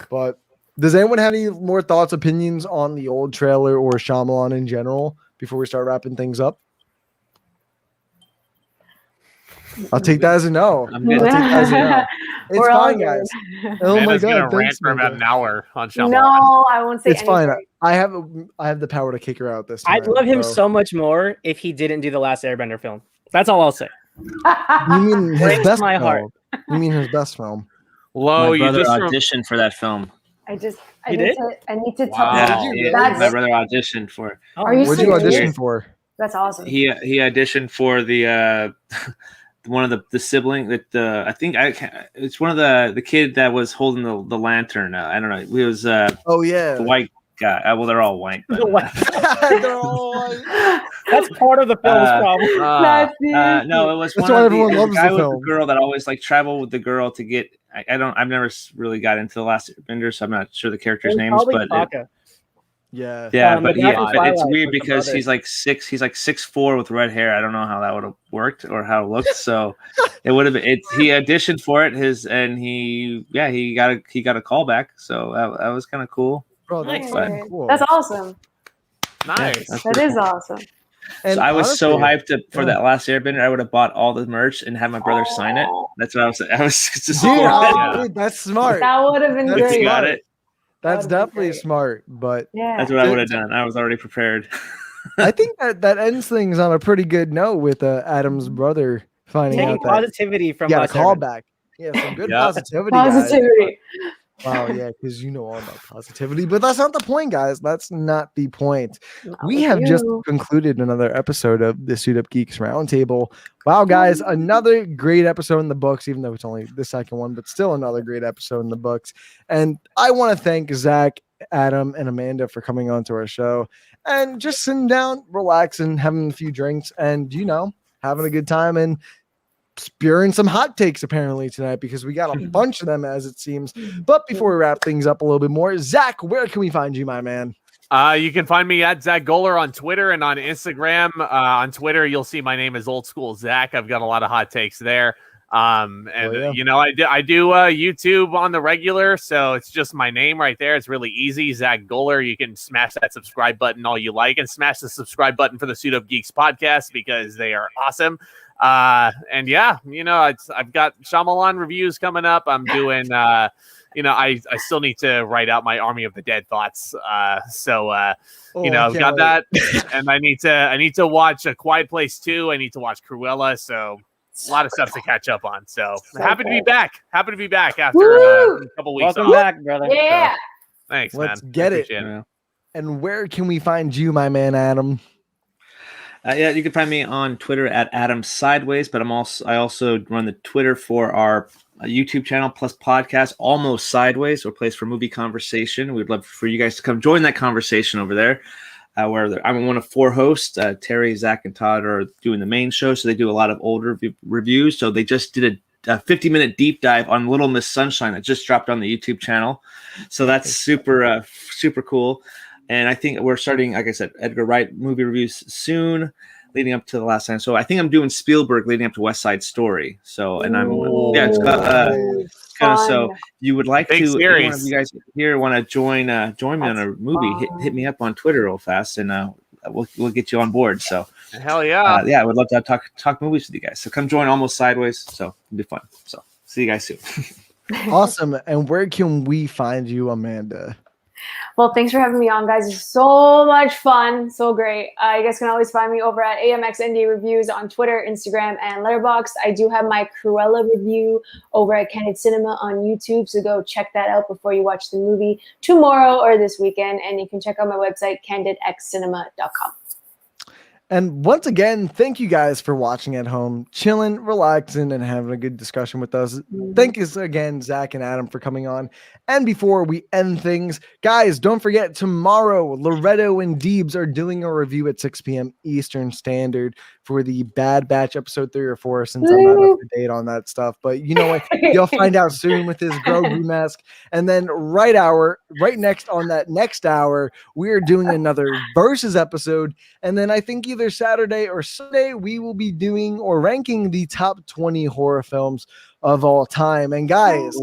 Speaker 4: But does anyone have any more thoughts, opinions on the old trailer or Shyamalan in general before we start wrapping things up? I'll take that as a no.
Speaker 6: I'm good.
Speaker 4: I'll take that as a no. It's
Speaker 8: We're all
Speaker 4: fine,
Speaker 8: good.
Speaker 4: guys. Oh my
Speaker 5: Amanda's gonna
Speaker 4: god,
Speaker 5: rant
Speaker 4: thanks,
Speaker 5: for about
Speaker 4: Amanda.
Speaker 5: an hour on Shyamalan.
Speaker 8: No, I won't say
Speaker 4: It's fine.
Speaker 8: anything.
Speaker 4: I have the power to kick her out this time.
Speaker 7: I'd love him
Speaker 4: so-
Speaker 7: so much more if he didn't do the last Airbender film. That's all I'll say.
Speaker 4: You mean his
Speaker 7: Breaks
Speaker 4: best
Speaker 7: my
Speaker 4: film?
Speaker 7: heart.
Speaker 4: You mean his best film?
Speaker 5: Lo,
Speaker 6: My
Speaker 5: you
Speaker 6: brother
Speaker 5: just
Speaker 6: auditioned for that film.
Speaker 8: I
Speaker 7: You did?
Speaker 8: need to
Speaker 5: Wow.
Speaker 8: tell
Speaker 4: Did
Speaker 8: you.
Speaker 4: you
Speaker 6: Yeah,
Speaker 4: really?
Speaker 6: my
Speaker 8: That's,
Speaker 6: brother auditioned for.
Speaker 8: Are you
Speaker 4: What'd you
Speaker 8: serious?
Speaker 4: audition for?
Speaker 8: that's awesome.
Speaker 6: He auditioned for the one of the sibling that I think it's one of the kid that was holding the lantern. I don't know. It was
Speaker 4: Oh yeah.
Speaker 6: the white guy. Well, they're all white. But,
Speaker 7: The white-
Speaker 4: They're all like-
Speaker 7: That's part of the film's problem.
Speaker 8: That's the
Speaker 6: no, it was
Speaker 4: That's
Speaker 6: one
Speaker 4: why
Speaker 6: of the,
Speaker 4: everyone
Speaker 6: the
Speaker 4: loves
Speaker 6: guy
Speaker 4: the
Speaker 6: with
Speaker 4: film.
Speaker 6: the girl that always like traveled with the girl to get. I've never really got into the last Airbender, so I'm not sure the characters' names,
Speaker 7: Probably
Speaker 6: but
Speaker 7: Sokka.
Speaker 4: Yeah.
Speaker 6: yeah,
Speaker 7: the
Speaker 6: but
Speaker 7: guy
Speaker 6: yeah,
Speaker 7: from
Speaker 6: but it's
Speaker 7: Twilight
Speaker 6: weird
Speaker 7: was the
Speaker 6: because
Speaker 7: brother.
Speaker 6: he's like 6'4" with red hair. I don't know how that would have worked or how it looked. So it would have been. He auditioned for it. He got a call back. So that was kind of cool.
Speaker 4: Bro, that's
Speaker 7: Nice.
Speaker 4: fucking cool.
Speaker 8: That's awesome.
Speaker 5: nice.
Speaker 6: That's
Speaker 8: That
Speaker 6: pretty
Speaker 8: is
Speaker 6: cool.
Speaker 8: awesome.
Speaker 4: And
Speaker 6: So I was so
Speaker 4: honestly,
Speaker 6: hyped for that last Airbender. I would have bought all the merch and had my brother sign it. That's what I was just
Speaker 4: dude,
Speaker 5: Yeah.
Speaker 4: dude, that's smart.
Speaker 8: That would have been
Speaker 4: That's
Speaker 8: great.
Speaker 6: You got
Speaker 4: smart.
Speaker 6: it.
Speaker 4: That's
Speaker 8: That would've been
Speaker 4: definitely
Speaker 8: great.
Speaker 4: smart. But
Speaker 8: Yeah.
Speaker 6: That's what I would have done. I was already prepared.
Speaker 4: I think that ends things on a pretty good note with Adam's brother finding
Speaker 7: Taking
Speaker 4: out that
Speaker 7: positivity from
Speaker 4: got a
Speaker 7: us.
Speaker 4: call
Speaker 7: Aaron.
Speaker 4: back. Yeah, some good
Speaker 5: Yep.
Speaker 4: positivity, guys.
Speaker 8: Positivity.
Speaker 4: Wow, yeah, because you know all about positivity, but that's not the point, guys. That's not the point.
Speaker 8: Not
Speaker 4: We
Speaker 8: with
Speaker 4: have just
Speaker 8: you.
Speaker 4: concluded another episode of the Suit Up Geeks Roundtable. Wow, guys, another great episode in the books, even though it's only the second one, but still another great episode in the books. And I want to thank Zach, Adam, and Amanda for coming on to our show and just sitting down, relaxing, having a few drinks, and having a good time and spewing some hot takes apparently tonight because we got a bunch of them as it seems. But before we wrap things up a little bit more, Zach, where can we find you, my man?
Speaker 5: You can find me at Zach Goller on Twitter and on Instagram. On Twitter, you'll see my name is Old School Zach. I've got a lot of hot takes there. I do YouTube on the regular, so it's just my name right there. It's really easy, Zach Goller. You can smash that subscribe button all you like, and smash the subscribe button for the Suit Up Geeks podcast because they are awesome. I've got Shyamalan reviews coming up. I'm doing, I still need to write out my Army of the Dead thoughts. I've got that, and I need to watch A Quiet Place 2. I need to watch Cruella. So a lot of stuff to catch up on. So happy to be back. Happy to be back after a couple weeks.
Speaker 7: Welcome back, brother.
Speaker 8: Yeah.
Speaker 5: So, thanks,
Speaker 4: Let's
Speaker 5: man.
Speaker 4: get
Speaker 5: I
Speaker 4: it.
Speaker 5: appreciate
Speaker 6: Yeah.
Speaker 4: And where can we find you, my man, Adam?
Speaker 6: You can find me on Twitter at Adam Sideways, but I also run the Twitter for our YouTube channel plus podcast, Almost Sideways, or a place for movie conversation. We'd love for you guys to come join that conversation over there. Where I'm one of 4 hosts. Terry, Zach, and Todd are doing the main show, so they do a lot of older reviews. So they just did a 50-minute deep dive on Little Miss Sunshine that just dropped on the YouTube channel. So that's super cool. And I think we're starting, like I said, Edgar Wright movie reviews soon, leading up to the last time. So I think I'm doing Spielberg leading up to West Side Story. So, and it's got kind of, so if you would like
Speaker 5: Big
Speaker 6: to,
Speaker 5: series.
Speaker 6: if one of you guys here want to join me on a movie, hit me up on Twitter real fast, and we'll get you on board. So
Speaker 5: Hell yeah.
Speaker 6: I would love to talk movies with you guys. So come join Almost Sideways. So it'll be fun. So see you guys soon.
Speaker 4: Awesome. And where can we find you, Amanda?
Speaker 8: Well, thanks for having me on, guys. It's so much fun. So great. You guys can always find me over at AMX Indie Reviews on Twitter, Instagram, and Letterboxd. I do have my Cruella review over at Candid Cinema on YouTube, so go check that out before you watch the movie tomorrow or this weekend. And you can check out my website, candidxcinema.com.
Speaker 4: And once again, thank you guys for watching at home, chilling, relaxing, and having a good discussion with us. Thank you again, Zach and Adam, for coming on. And before we end things, guys, don't forget tomorrow, Loretto and Deebs are doing a review at 6 p.m. Eastern Standard for the Bad Batch episode 3 or 4, since I'm not up to date on that stuff. But you know what? You'll find out soon with his Grogu mask. And then right next on that next hour, we are doing another Versus episode. And then I think either Saturday or Sunday, we will be doing or ranking the top 20 horror films of all time. And guys,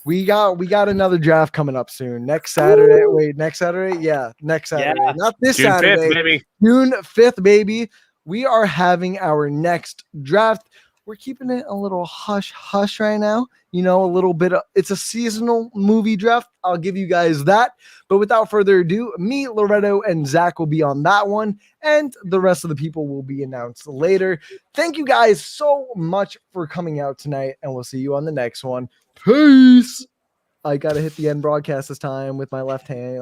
Speaker 4: we got another draft coming up soon. Next Saturday. Wait, next Saturday? Yeah, next Saturday.
Speaker 7: Yeah.
Speaker 4: Not this
Speaker 5: June
Speaker 4: Saturday.
Speaker 5: 5th, baby.
Speaker 4: June 5th, baby. We are having our next draft. We're keeping it a little hush right now. A little bit of, it's a seasonal movie draft. I'll give you guys that. But without further ado, me, Loretto, and Zach will be on that one. And the rest of the people will be announced later. Thank you guys so much for coming out tonight. And we'll see you on the next one. Peace. I got to hit the end broadcast this time with my left hand.